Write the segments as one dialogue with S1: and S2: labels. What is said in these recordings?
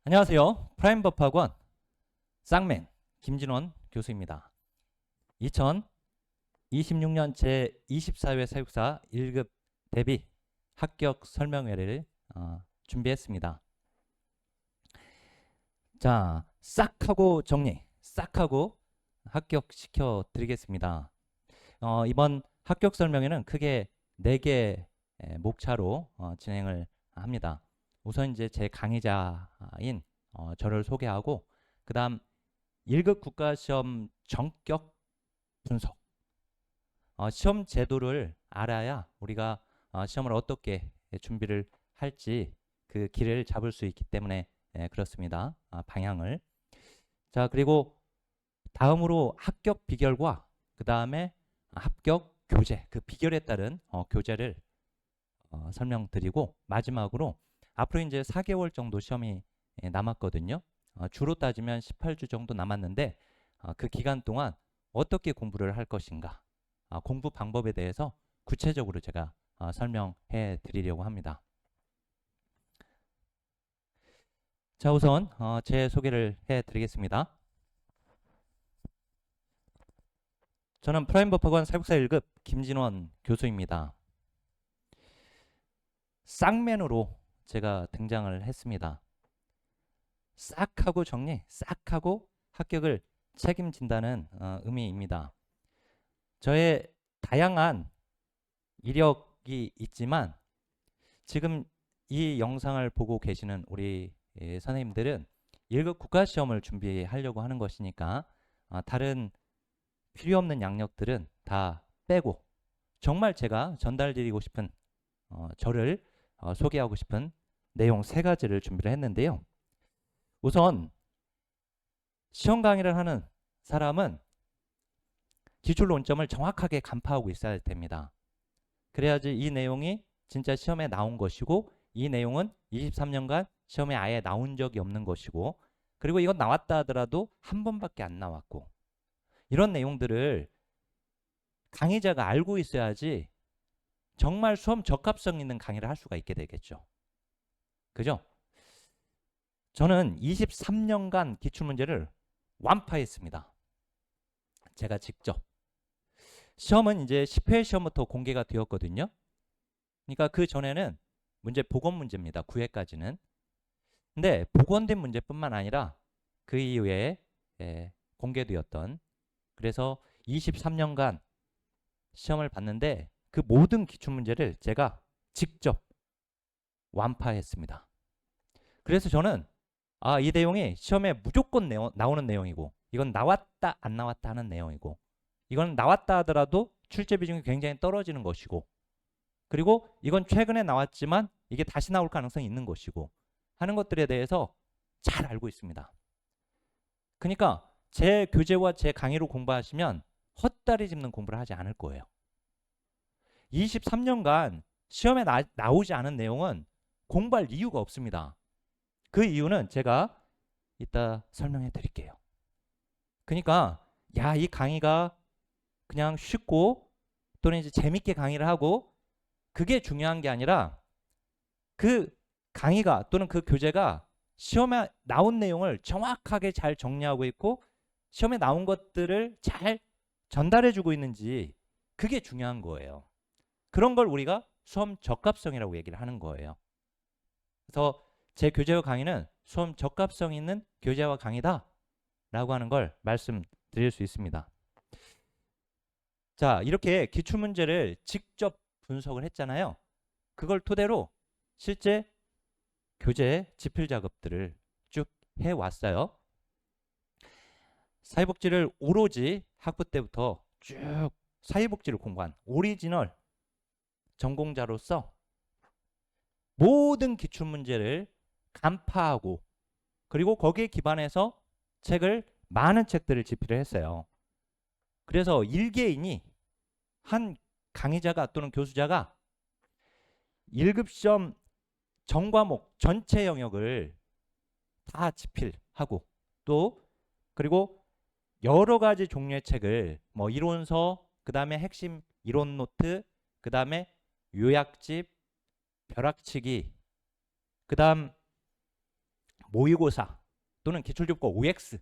S1: 안녕하세요. 프라임법학원 쌍맨 김진원 교수입니다. 2026년 제24회 사육사 1급 대비 합격 설명회를 준비했습니다. 자, 싹 하고 정리, 싹 하고 합격시켜 드리겠습니다. 이번 합격 설명회는 크게 4개 목차로 진행을 합니다. 우선 이제 제 강의자인 저를 소개하고, 그 다음 1급 국가시험 전격 분석, 시험 제도를 알아야 우리가 시험을 어떻게 준비를 할지 그 길을 잡을 수 있기 때문에 그렇습니다. 방향을. 자, 그리고 다음으로 합격 비결과 그 다음에 합격 교재, 그 비결에 따른 교재를 설명드리고, 마지막으로 앞으로 이제 4개월 정도 시험이 남았거든요. 주로 따지면 18주 정도 남았는데 그 기간 동안 어떻게 공부를 할 것인가, 공부 방법에 대해서 구체적으로 제가 설명해 드리려고 합니다. 자, 우선 제 소개를 해 드리겠습니다. 저는 프라임법학원 사육사 1급 김진원 교수입니다. 쌍맨으로 제가 등장을 했습니다. 싹 하고 정리, 싹 하고 합격을 책임진다는 의미입니다. 저의 다양한 이력이 있지만 지금 이 영상을 보고 계시는 우리 선생님들은 1급 국가시험을 준비하려고 하는 것이니까 다른 필요 없는 양력들은 다 빼고 정말 제가 전달드리고 싶은 저를 소개하고 싶은 내용 3가지를 준비를 했는데요. 우선 시험 강의를 하는 사람은 기출 논점을 정확하게 간파하고 있어야 됩니다. 그래야지 이 내용이 진짜 시험에 나온 것이고, 이 내용은 23년간 시험에 아예 나온 적이 없는 것이고, 그리고 이건 나왔다 하더라도 한 번밖에 안 나왔고, 이런 내용들을 강의자가 알고 있어야지 정말 수험 적합성 있는 강의를 할 수가 있게 되겠죠. 그죠? 저는 23년간 기출문제를 완파했습니다. 제가 직접. 시험은 이제 10회 시험부터 공개가 되었거든요. 그러니까 그 전에는 문제 복원 문제입니다. 9회까지는. 근데 복원된 문제뿐만 아니라 그 이후에 공개되었던, 그래서 23년간 시험을 봤는데 그 모든 기출문제를 제가 직접 완파했습니다. 그래서 저는 이 내용이 시험에 무조건 나오는 내용이고, 이건 나왔다 안 나왔다 하는 내용이고, 이건 나왔다 하더라도 출제 비중이 굉장히 떨어지는 것이고, 그리고 이건 최근에 나왔지만 이게 다시 나올 가능성이 있는 것이고 하는 것들에 대해서 잘 알고 있습니다. 그러니까 제 교재와 제 강의로 공부하시면 헛다리 짚는 공부를 하지 않을 거예요. 23년간 시험에 나오지 않은 내용은 공부할 이유가 없습니다. 그 이유는 제가 이따 설명해 드릴게요. 그러니까 이 강의가 그냥 쉽고 또는 이제 재밌게 강의를 하고, 그게 중요한 게 아니라 그 강의가 또는 그 교재가 시험에 나온 내용을 정확하게 잘 정리하고 있고 시험에 나온 것들을 잘 전달해 주고 있는지, 그게 중요한 거예요. 그런 걸 우리가 수험 적합성이라고 얘기를 하는 거예요. 그래서 제 교재와 강의는 수험 적합성 있는 교재와 강의다 라고 하는 걸 말씀드릴 수 있습니다. 자, 이렇게 기출문제를 직접 분석을 했잖아요. 그걸 토대로 실제 교재 집필 작업들을 쭉 해왔어요. 사회복지를 오로지 학부 때부터 쭉 사회복지를 공부한 오리지널 전공자로서 모든 기출문제를 간파하고, 그리고 거기에 기반해서 많은 책들을 집필을 했어요. 그래서 일개인이, 한 강의자가 또는 교수자가 1급 시험 전과목 전체 영역을 다 집필하고, 또 그리고 여러 가지 종류의 책을 이론서, 그 다음에 핵심 이론 노트, 그 다음에 요약집, 벼락치기, 그 다음 모의고사 또는 기출교과 OX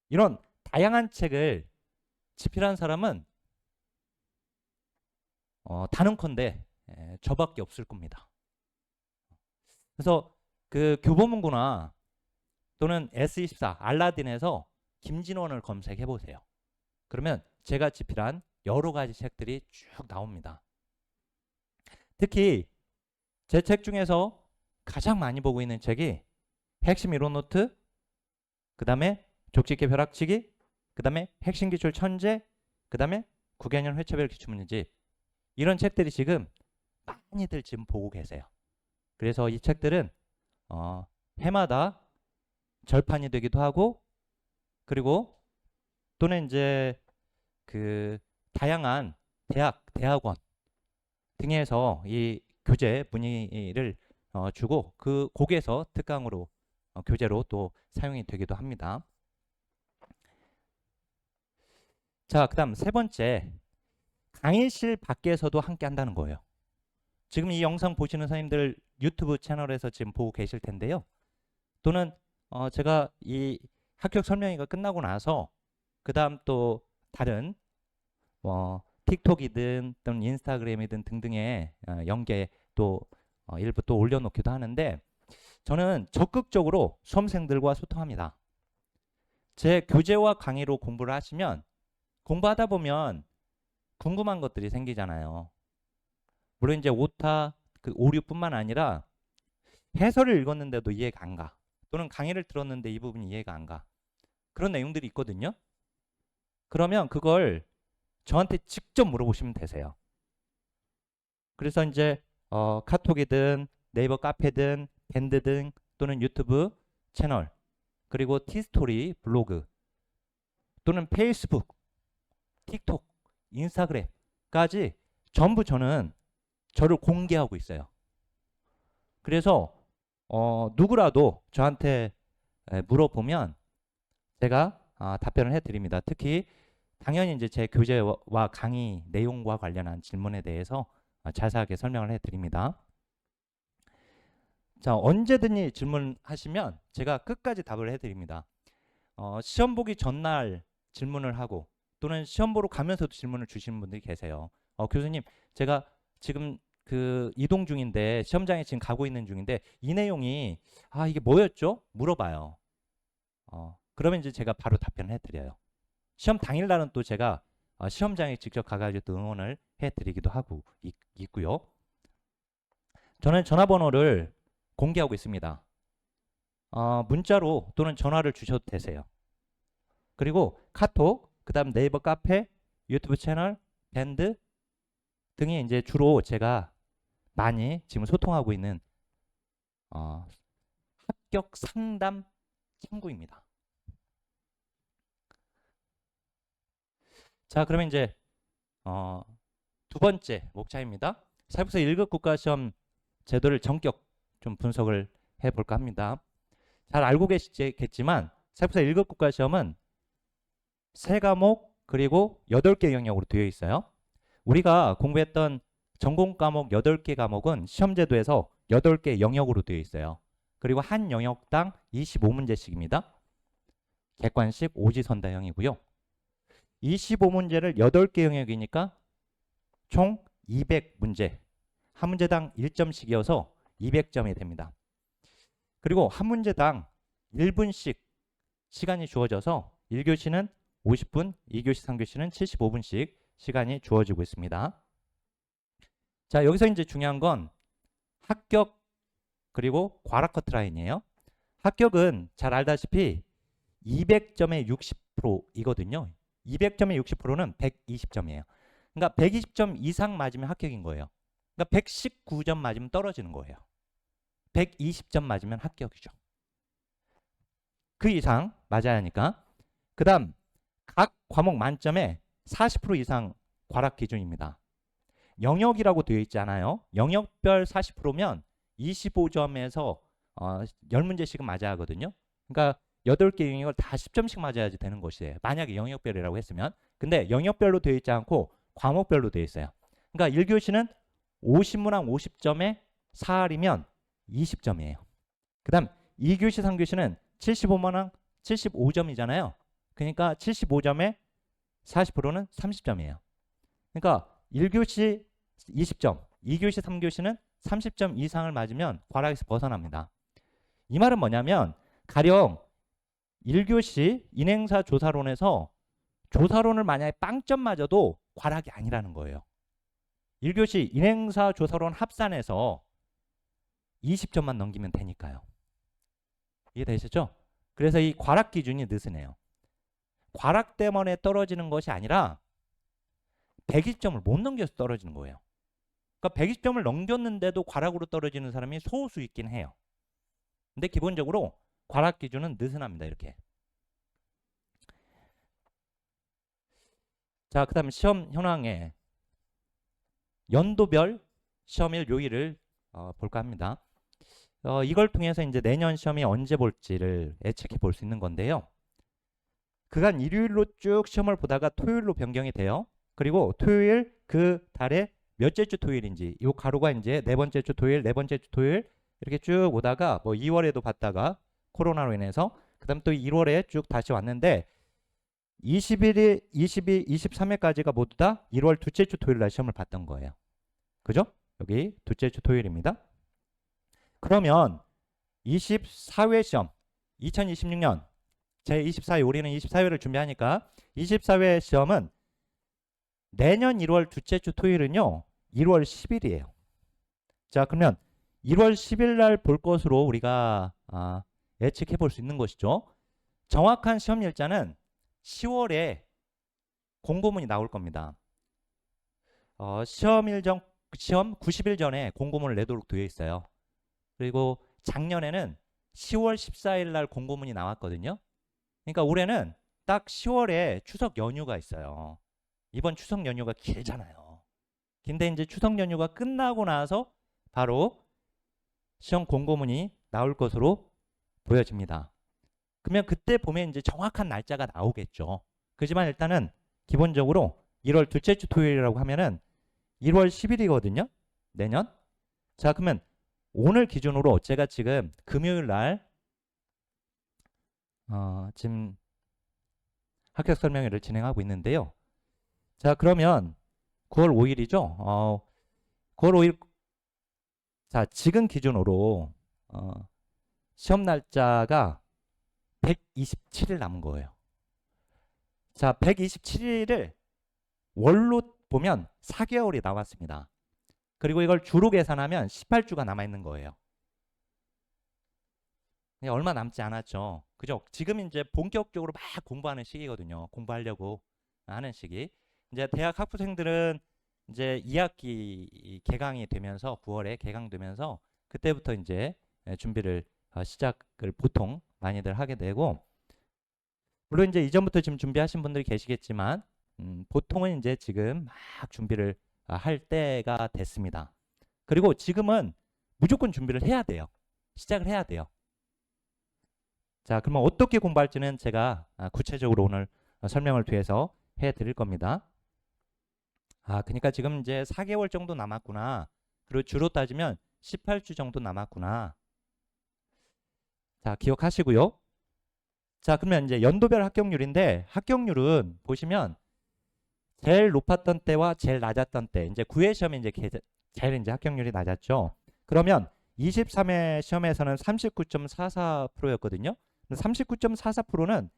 S1: 이런 다양한 책을 집필한 사람은 단언컨대 저밖에 없을 겁니다. 그래서 그 교보문고나 또는 S24 알라딘에서 김진원을 검색해 보세요. 그러면 제가 집필한 여러 가지 책들이 쭉 나옵니다. 특히 제 책 중에서 가장 많이 보고 있는 책이 핵심 이론 노트, 그 다음에 족집게 벼락치기, 그 다음에 핵심 기출 천재, 그 다음에 구개념 회차별 기출문제집 이런 책들이 지금 많이들 지금 보고 계세요. 그래서 이 책들은 해마다 절판이 되기도 하고 그리고 또는 이제 그 다양한 대학원 등에서 이 교재 문의를 주고 그 곡에서 특강으로 교재로 또 사용이 되기도 합니다. 자, 그다음 세 번째, 강의실 밖에서도 함께 한다는 거예요. 지금 이 영상 보시는 선생님들 유튜브 채널에서 지금 보고 계실 텐데요. 또는 제가 이 합격 설명회가 끝나고 나서 그다음 또 다른 틱톡이든 또는 인스타그램이든 등등의 연계 또 일부 또 올려놓기도 하는데 저는 적극적으로 수험생들과 소통합니다. 제 교재와 강의로 공부를 하시면 공부하다 보면 궁금한 것들이 생기잖아요. 물론 이제 오타, 그 오류뿐만 아니라 해설을 읽었는데도 이해가 안 가. 또는 강의를 들었는데 이 부분이 이해가 안 가. 그런 내용들이 있거든요. 그러면 그걸 저한테 직접 물어보시면 되세요. 그래서 이제 카톡이든 네이버 카페든 밴드든 또는 유튜브 채널 그리고 티스토리 블로그 또는 페이스북, 틱톡, 인스타그램까지 전부 저는 저를 공개하고 있어요. 그래서 누구라도 저한테 물어보면 제가 답변을 해드립니다. 특히 당연히 이제 제 교재와 강의 내용과 관련한 질문에 대해서 자세하게 설명을 해드립니다. 자, 언제든지 질문하시면 제가 끝까지 답을 해드립니다. 시험 보기 전날 질문을 하고 또는 시험 보러 가면서도 질문을 주시는 분들이 계세요. 교수님, 제가 지금 그 이동 중인데 시험장에 지금 가고 있는 중인데 이 내용이 이게 뭐였죠? 물어봐요. 그러면 이제 제가 바로 답변을 해드려요. 시험 당일날은 또 제가 시험장에 직접 가가지고 또 응원을 해드리기도 하고 있고요. 저는 전화번호를 공개하고 있습니다. 문자로 또는 전화를 주셔도 되세요. 그리고 카톡, 그 다음 네이버 카페, 유튜브 채널, 밴드 등이 이제 주로 제가 많이 지금 소통하고 있는 합격 상담 창구입니다. 자, 그러면 이제 두 번째 목차입니다. 사회복서 1급 국가시험 제도를 전격 좀 분석을 해볼까 합니다. 잘 알고 계시겠지만 사회복서 1급 국가시험은 3과목 그리고 8개 영역으로 되어 있어요. 우리가 공부했던 전공 과목 8개 과목은 시험제도에서 8개 영역으로 되어 있어요. 그리고 한 영역당 25문제씩입니다. 객관식 오지선다형이고요. 25문제를 8개 영역이니까 총 200문제. 한 문제당 1점씩이어서 200점이 됩니다. 그리고 한 문제당 1분씩 시간이 주어져서 1교시는 50분, 2교시, 3교시는 75분씩 시간이 주어지고 있습니다. 자, 여기서 이제 중요한 건 합격 그리고 과락 커트라인이에요. 합격은 잘 알다시피 200점에 60%이거든요. 200점에 60%는 120점이에요. 그러니까 120점 이상 맞으면 합격인 거예요. 그러니까 119점 맞으면 떨어지는 거예요. 120점 맞으면 합격이죠. 그 이상 맞아야 하니까. 그 다음 각 과목 만점에 40% 이상 과락 기준입니다. 영역이라고 되어 있지 않아요. 영역별 40%면 25점에서 10문제씩은 맞아야 하거든요. 그러니까 8개 영역을 다 10점씩 맞아야지 되는 것이에요. 만약에 영역별이라고 했으면. 근데 영역별로 되어 있지 않고 과목별로 되어 있어요. 그러니까 1교시는 50문항 50점에 4할이면 20점이에요. 그다음 2교시, 3교시는 75만 75점이잖아요. 그러니까 75점에 40%는 30점이에요. 그러니까 1교시 20점, 2교시, 3교시는 30점 이상을 맞으면 과락에서 벗어납니다. 이 말은 뭐냐면 가령 1교시 인행사 조사론에서 조사론을 만약에 빵점 맞아도 과락이 아니라는 거예요. 1교시 인행사 조사론 합산해서 20점만 넘기면 되니까요. 이해되시죠? 그래서 이 과락 기준이 느슨해요. 과락 때문에 떨어지는 것이 아니라 120점을 못 넘겨서 떨어지는 거예요. 그러니까 120점을 넘겼는데도 과락으로 떨어지는 사람이 소수 있긴 해요. 근데 기본적으로 과락 기준은 느슨합니다. 이렇게. 자, 그 다음 시험 현황에 연도별 시험일 요일을 볼까 합니다. 이걸 통해서 이제 내년 시험이 언제 볼지를 예측해 볼 수 있는 건데요. 그간 일요일로 쭉 시험을 보다가 토요일로 변경이 돼요. 그리고 토요일 그 달에 몇째 주 토요일인지 이 가로가 이제 네 번째 주 토요일, 네 번째 주 토요일 이렇게 쭉 오다가 뭐 2월에도 봤다가 코로나로 인해서 그다음 또 1월에 쭉 다시 왔는데 21일, 22, 23일까지가 모두 다 1월 둘째 주 토요일 날 시험을 봤던 거예요. 그죠? 여기 둘째 주 토요일입니다. 그러면 24회 시험 2026년 제24회 우리는 24회를 준비하니까 24회 시험은 내년 1월 둘째 주 토요일은요 1월 10일이에요. 자, 그러면 1월 10일 날 볼 것으로 우리가 예측해 볼 수 있는 것이죠. 정확한 시험 일자는 10월에 공고문이 나올 겁니다. 시험 90일 전에 공고문을 내도록 되어 있어요. 그리고 작년에는 10월 14일 날 공고문이 나왔거든요. 그러니까 올해는 딱 10월에 추석 연휴가 있어요. 이번 추석 연휴가 길잖아요. 근데 이제 추석 연휴가 끝나고 나서 바로 시험 공고문이 나올 것으로 보여집니다. 그러면 그때 보면 이제 정확한 날짜가 나오겠죠. 그렇지만 일단은 기본적으로 1월 둘째 주 토요일이라고 하면은 1월 10일이거든요. 내년. 자, 그러면 오늘 기준으로 제가 지금 금요일 날 지금 합격 설명회를 진행하고 있는데요. 자, 그러면 9월 5일이죠. 9월 5일 자, 지금 기준으로 시험 날짜가 127일 남은 거예요. 자, 127일을 월로 보면 4개월이 남았습니다. 그리고 이걸 주로 계산하면 18주가 남아있는 거예요. 얼마 남지 않았죠. 그죠? 지금 이제 본격적으로 막 공부하는 시기거든요. 공부하려고 하는 시기. 이제 대학 학부생들은 이제 2학기 개강이 되면서 9월에 개강되면서 그때부터 이제 준비를 시작을 보통 많이들 하게 되고, 물론 이제 이전부터 지금 준비하신 분들이 계시겠지만 보통은 이제 지금 막 준비를 할 때가 됐습니다. 그리고 지금은 무조건 준비를 해야 돼요. 시작을 해야 돼요. 자, 그러면 어떻게 공부할지는 제가 구체적으로 오늘 설명을 뒤에서 해 드릴 겁니다. 그러니까 지금 이제 4개월 정도 남았구나. 그리고 주로 따지면 18주 정도 남았구나. 자, 기억하시고요. 자, 그러면 이제 연도별 합격률인데 합격률은 보시면 제일 높았던 때와 제일 낮았던 때, 이제 9회 시험에 이제 제일 이제 합격률이 낮았죠. 그러면 23회 시험에서는 39.44%였거든요. 39.44%는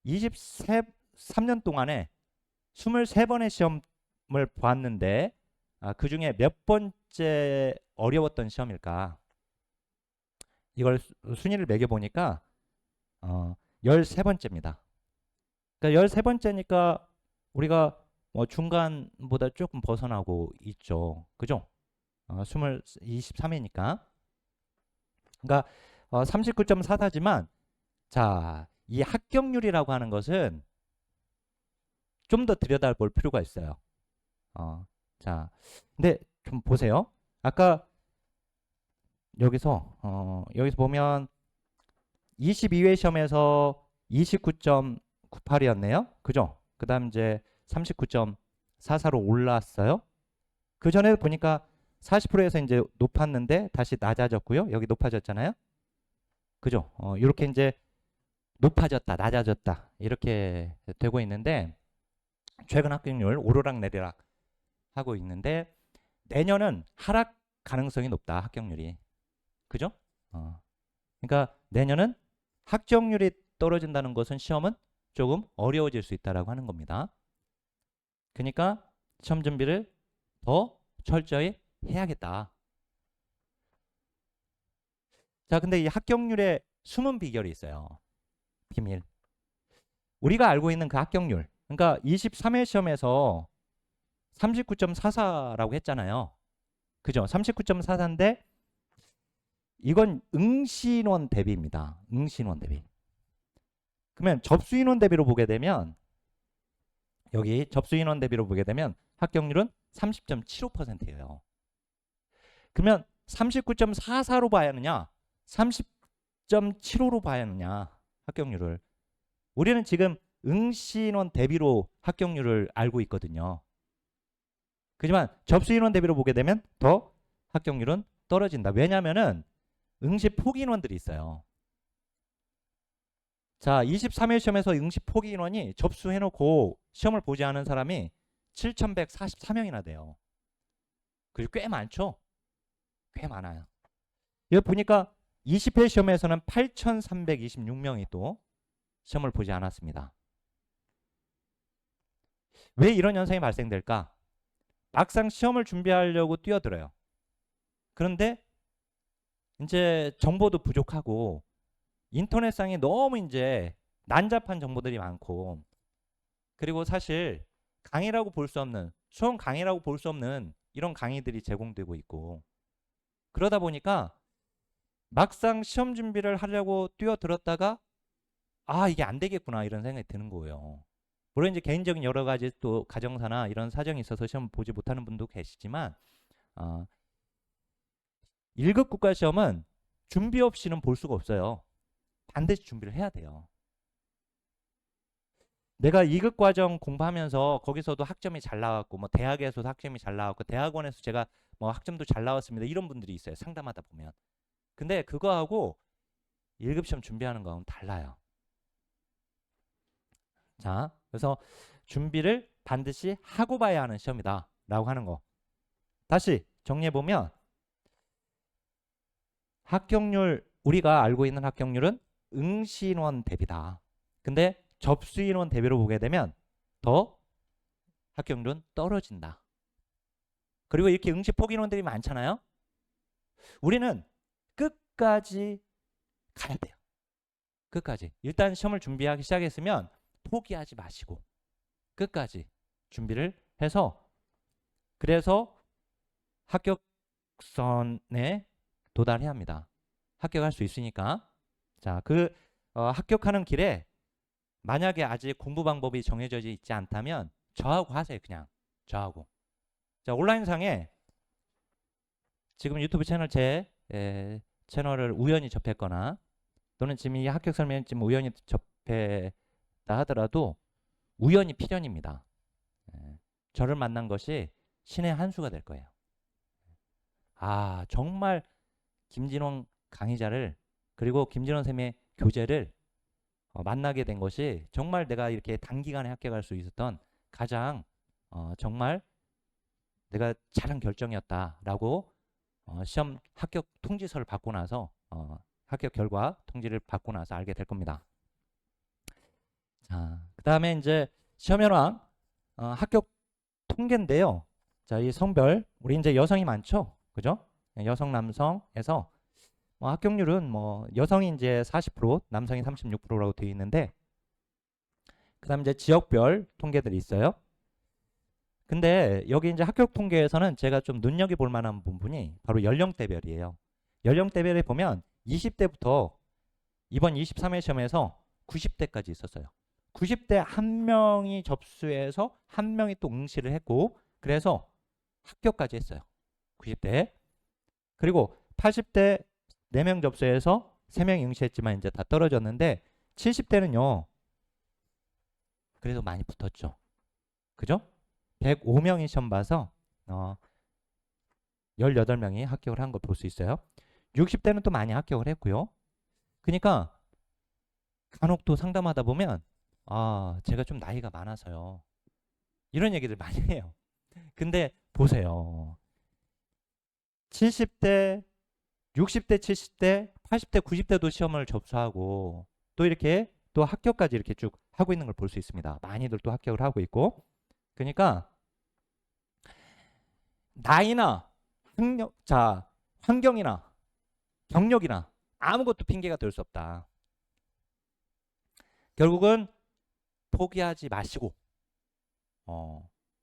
S1: 23년 동안에 23번의 시험을 보았는데 그 중에 몇 번째 어려웠던 시험일까? 이걸 순위를 매겨보니까 13번째입니다. 그러니까 13번째니까 우리가 뭐 중간보다 조금 벗어나고 있죠. 그죠? 23회니까. 그러니까 39.44지만 자, 이 합격률이라고 하는 것은 좀 더 들여다볼 필요가 있어요. 자, 근데 좀 보세요. 아까 여기서 보면 22회 시험에서 29.98이었네요. 그죠? 그 다음 이제 39.44로 올랐어요. 그 전에 보니까 40%에서 이제 높았는데 다시 낮아졌고요. 여기 높아졌잖아요. 그죠? 이렇게 이제 높아졌다, 낮아졌다 이렇게 되고 있는데 최근 합격률 오르락 내리락 하고 있는데 내년은 하락 가능성이 높다, 합격률이. 그죠? 그러니까 내년은 합격률이 떨어진다는 것은 시험은 조금 어려워질 수 있다라고 하는 겁니다. 그러니까 시험 준비를 더 철저히 해야겠다. 자, 근데 이 합격률의 숨은 비결이 있어요. 비밀. 우리가 알고 있는 그 합격률. 그러니까 23회 시험에서 39.44라고 했잖아요. 그죠? 39.44인데 이건 응시인원 대비입니다. 응시인원 대비. 그러면 접수인원 대비로 보게 되면 여기 접수인원 대비로 보게 되면 합격률은 30.75%예요. 그러면 39.44로 봐야 하느냐? 30.75로 봐야 하느냐? 합격률을. 우리는 지금 응시인원 대비로 합격률을 알고 있거든요. 그지만 접수인원 대비로 보게 되면 더 합격률은 떨어진다. 왜냐하면은 응시 포기 인원들이 있어요. 자, 23회 시험에서 응시 포기 인원이 접수해놓고 시험을 보지 않은 사람이 7,144명이나 돼요. 그리고 꽤 많죠? 꽤 많아요. 여기 보니까 20회 시험에서는 8,326명이 또 시험을 보지 않았습니다. 왜 이런 현상이 발생될까? 막상 시험을 준비하려고 뛰어들어요. 그런데 이제 정보도 부족하고 인터넷상에 너무 이제 난잡한 정보들이 많고 그리고 사실 강의라고 볼 수 없는 수험 강의라고 볼 수 없는 이런 강의들이 제공되고 있고 그러다 보니까 막상 시험 준비를 하려고 뛰어들었다가 아 이게 안 되겠구나 이런 생각이 드는 거예요. 물론 이제 개인적인 여러 가지 또 가정사나 이런 사정이 있어서 시험 보지 못하는 분도 계시지만 1급 국가시험은 준비 없이는 볼 수가 없어요. 반드시 준비를 해야 돼요. 내가 2급 과정 공부하면서 거기서도 학점이 잘 나왔고 뭐 대학에서도 학점이 잘 나왔고 대학원에서 제가 뭐 학점도 잘 나왔습니다. 이런 분들이 있어요. 상담하다 보면. 근데 그거하고 1급 시험 준비하는 거하고는 달라요. 자, 그래서 준비를 반드시 하고 봐야 하는 시험이다 라고 하는 거. 다시 정리해보면 합격률, 우리가 알고 있는 합격률은 응시인원 대비다. 근데 접수인원 대비로 보게 되면 더 합격률은 떨어진다. 그리고 이렇게 응시 포기 인원들이 많잖아요. 우리는 끝까지 가야 돼요. 끝까지. 일단 시험을 준비하기 시작했으면 포기하지 마시고 끝까지 준비를 해서 그래서 합격선에 도달해야 합니다. 합격할 수 있으니까. 자, 합격하는 길에 만약에 아직 공부 방법이 정해져 있지 않다면 저하고 하세요. 그냥 저하고. 자, 온라인상에 지금 유튜브 채널 채널을 우연히 접했거나 또는 지금 이 합격 설명을 지금 우연히 접했다 하더라도 우연히 필연입니다. 저를 만난 것이 신의 한 수가 될 거예요. 아, 정말 김진원 강의자를 그리고 김진원 쌤의 교재를 만나게 된 것이 정말 내가 이렇게 단기간에 합격할 수 있었던 가장 정말 내가 잘한 결정이었다라고 시험 합격 통지서를 받고 나서 합격 결과 통지를 받고 나서 알게 될 겁니다. 자, 그 다음에 이제 시험 현황 합격 통계인데요. 자, 이 성별 우리 이제 여성이 많죠, 그죠? 여성 남성에서 합격률은 뭐 여성이 이제 40%, 남성이 36%라고 되어 있는데 그다음 이제 지역별 통계들이 있어요. 근데 여기 이제 합격 통계에서는 제가 좀 눈여겨볼 만한 부분이 바로 연령대별이에요. 연령대별에 보면 20대부터 이번 23회 시험에서 90대까지 있었어요. 90대 한 명이 접수해서 한 명이 또 응시를 했고 그래서 합격까지 했어요. 90대. 그리고 80대 4명 접수해서 3명이 응시했지만 이제 다 떨어졌는데 70대는요. 그래도 많이 붙었죠. 그죠? 105명이 시험 봐서 18명이 합격을 한 걸 볼 수 있어요. 60대는 또 많이 합격을 했고요. 그러니까 간혹 또 상담하다 보면 제가 좀 나이가 많아서요. 이런 얘기들 많이 해요. 근데 보세요. 70대, 60대, 70대, 80대, 90대도 시험을 접수하고 또 이렇게 또 합격까지 이렇게 쭉 하고 있는 걸 볼 수 있습니다. 많이들 또 합격을 하고 있고. 그러니까 나이나 환경이나 경력이나 아무것도 핑계가 될 수 없다. 결국은 포기하지 마시고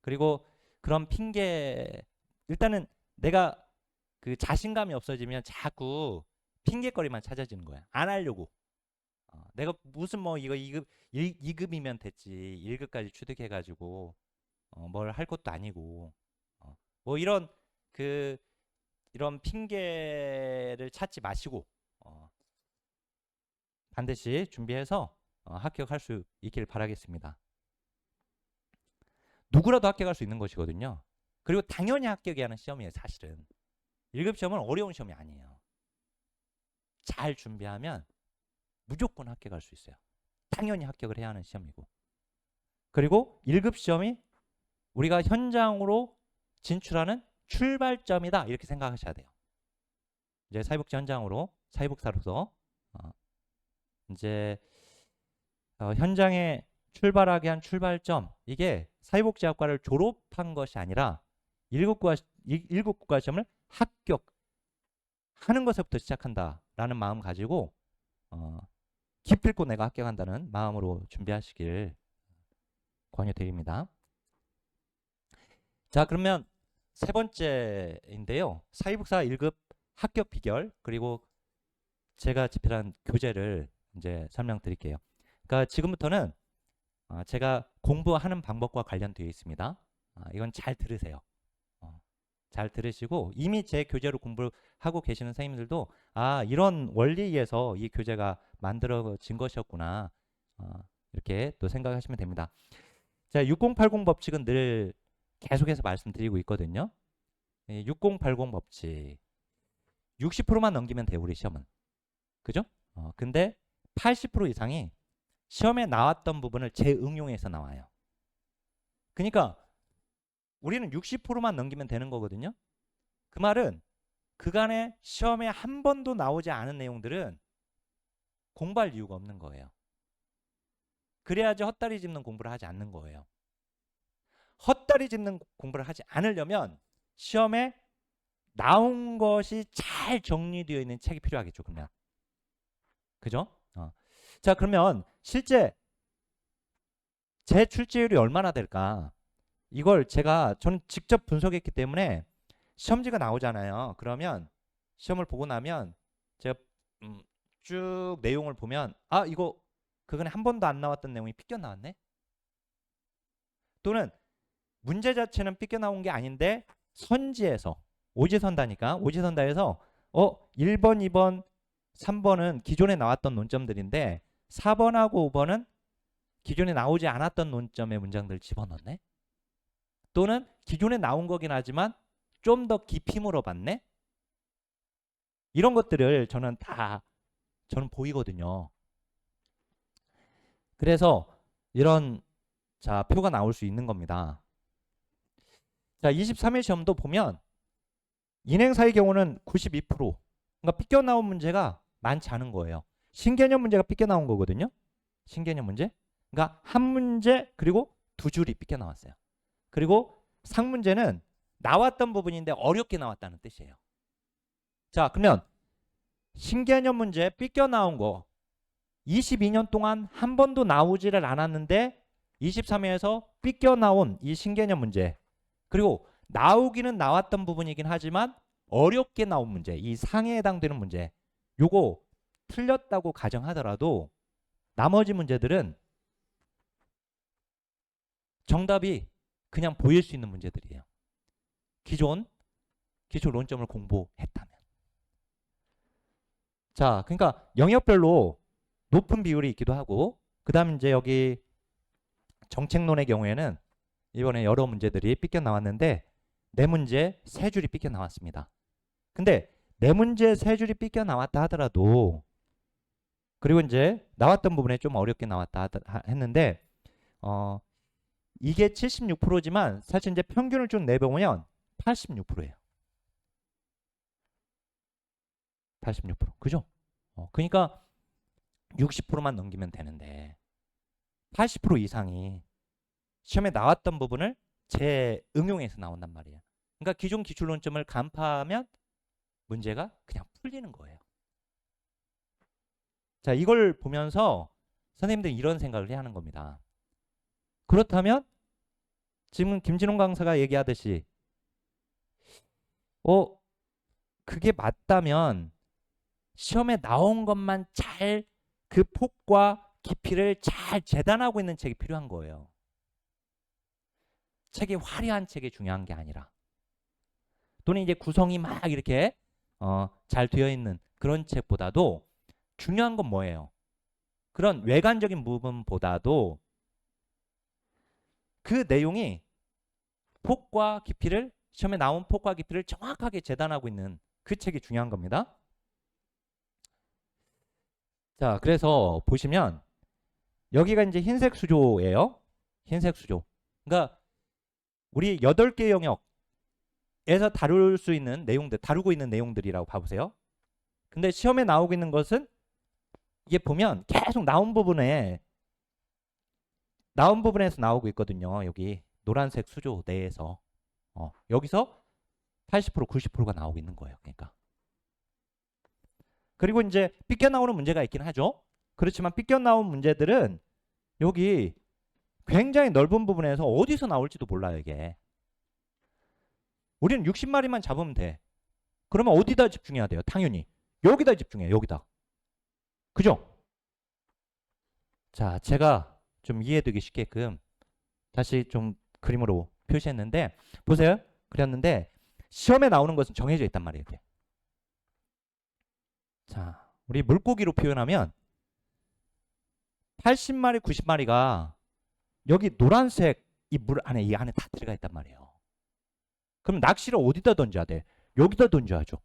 S1: 그리고 그런 핑계 일단은 내가 그 자신감이 없어지면 자꾸 핑계거리만 찾아지는 거야. 안 하려고. 내가 무슨 뭐 이거 2급이면 됐지. 1급까지 취득해가지고 뭘 할 것도 아니고 뭐 이런 이런 핑계를 찾지 마시고 반드시 준비해서 합격할 수 있길 바라겠습니다. 누구라도 합격할 수 있는 것이거든요. 그리고 당연히 합격해야 하는 시험이에요. 사실은 1급 시험은 어려운 시험이 아니에요. 잘 준비하면 무조건 합격할 수 있어요. 당연히 합격을 해야 하는 시험이고. 그리고 1급 시험이 우리가 현장으로 진출하는 출발점이다. 이렇게 생각하셔야 돼요. 이제 사회복지 현장으로 사회복사로서 이제 현장에 출발하게 한 출발점, 이게 사회복지학과를 졸업한 것이 아니라 1급 국가 시험을 합격하는 것에부터 시작한다라는 마음 가지고 기필코 내가 합격한다는 마음으로 준비하시길 권유드립니다. 자, 그러면 세 번째인데요. 사회복사 1급 합격 비결, 그리고 제가 집필한 교재를 이제 설명드릴게요. 그러니까 지금부터는 제가 공부하는 방법과 관련되어 있습니다. 이건 잘 들으세요. 잘 들으시고 이미 제 교재로 공부하고 계시는 선생님들도 이런 원리에서 이 교재가 만들어진 것이었구나 이렇게 또 생각하시면 됩니다. 자, 6080 법칙은 늘 계속해서 말씀드리고 있거든요. 6080 법칙 60%만 넘기면 돼요. 우리 시험은. 그죠? 근데 80% 이상이 시험에 나왔던 부분을 재응용해서 나와요. 그러니까 우리는 60%만 넘기면 되는 거거든요. 그 말은 그간에 시험에 한 번도 나오지 않은 내용들은 공부할 이유가 없는 거예요. 그래야지 헛다리 짚는 공부를 하지 않는 거예요. 헛다리 짚는 공부를 하지 않으려면 시험에 나온 것이 잘 정리되어 있는 책이 필요하겠죠. 그러면. 그죠? 자, 그러면 실제 제 출제율이 얼마나 될까? 이걸 저는 직접 분석했기 때문에 시험지가 나오잖아요. 그러면 시험을 보고 나면 제가 쭉 내용을 보면 이거 그간에 한 번도 안 나왔던 내용이 삐껴 나왔네? 또는 문제 자체는 삐껴 나온 게 아닌데 선지에서 오지선다니까 오지선다에서 1번, 2번, 3번은 기존에 나왔던 논점들인데 4번하고 5번은 기존에 나오지 않았던 논점의 문장들을 집어넣네? 또는 기존에 나온 거긴 하지만 좀 더 깊이 물어봤네? 이런 것들을 저는 보이거든요. 그래서 이런 표가 나올 수 있는 겁니다. 자, 23회 시험도 보면 인행사의 경우는 92%, 그러니까 삐껴 나온 문제가 많지 않은 거예요. 신개념 문제가 삐껴 나온 거거든요. 신개념 문제. 그러니까 한 문제 그리고 두 줄이 삐껴 나왔어요. 그리고 상문제는 나왔던 부분인데 어렵게 나왔다는 뜻이에요. 자, 그러면 신개념 문제 삐껴 나온 거 22년 동안 한 번도 나오지를 않았는데 23회에서 삐껴 나온 이 신개념 문제, 그리고 나오기는 나왔던 부분이긴 하지만 어렵게 나온 문제, 이 상에 해당되는 문제, 요거 틀렸다고 가정하더라도 나머지 문제들은 정답이 그냥 보일 수 있는 문제들이에요. 기존 논점을 공부했다면. 자, 그러니까 영역별로 높은 비율이 있기도 하고, 그 다음 이제 여기 정책론의 경우에는 이번에 여러 문제들이 삐껴 나왔는데 4문제 3줄이 삐껴 나왔습니다. 근데 4문제 3줄이 삐껴 나왔다 하더라도 그리고 이제 나왔던 부분에 좀 어렵게 나왔다 했는데 이게 76%지만 사실 이제 평균을 좀 내보면 86%예요. 86%. 그죠? 그러니까 60%만 넘기면 되는데 80% 이상이 시험에 나왔던 부분을 재응용해서 나온단 말이에요. 그러니까 기존 기출론점을 간파하면 문제가 그냥 풀리는 거예요. 자, 이걸 보면서 선생님들이 이런 생각을 해야 하는 겁니다. 그렇다면 지금 김진홍 강사가 얘기하듯이 그게 맞다면 시험에 나온 것만 잘 그 폭과 깊이를 잘 재단하고 있는 책이 필요한 거예요. 책이 화려한 책이 중요한 게 아니라 또는 이제 구성이 막 이렇게 잘 되어 있는 그런 책보다도 중요한 건 뭐예요? 그런 외관적인 부분보다도 그 내용이 폭과 깊이를 시험에 나온 폭과 깊이를 정확하게 재단하고 있는 그 책이 중요한 겁니다. 자, 그래서 보시면 여기가 이제 흰색 수조예요. 흰색 수조. 그러니까 우리 8개 영역에서 다룰 수 있는 내용들, 다루고 있는 내용들이라고 봐보세요. 근데 시험에 나오고 있는 것은 이게 보면 계속 나온 부분에서 나오고 있거든요. 여기 노란색 수조 내에서 여기서 80% 90%가 나오고 있는 거예요. 그러니까 그리고 이제 삐껴 나오는 문제가 있긴 하죠. 그렇지만 삐껴 나온 문제들은 여기 굉장히 넓은 부분에서 어디서 나올지도 몰라요. 이게 우리는 60마리만 잡으면 돼. 그러면 어디다 집중해야 돼요? 당연히 여기다 집중해요. 여기다. 그죠? 자, 제가 좀 이해되기 쉽게끔 다시 좀 그림으로 표시했는데 보세요. 그렸는데 시험에 나오는 것은 정해져 있단 말이에요. 이렇게. 자, 우리 물고기로 표현하면 80마리, 90마리가 여기 노란색 이 안에 다 들어가 있단 말이에요. 그럼 낚시를 어디다 던져야 돼? 여기다 던져야죠.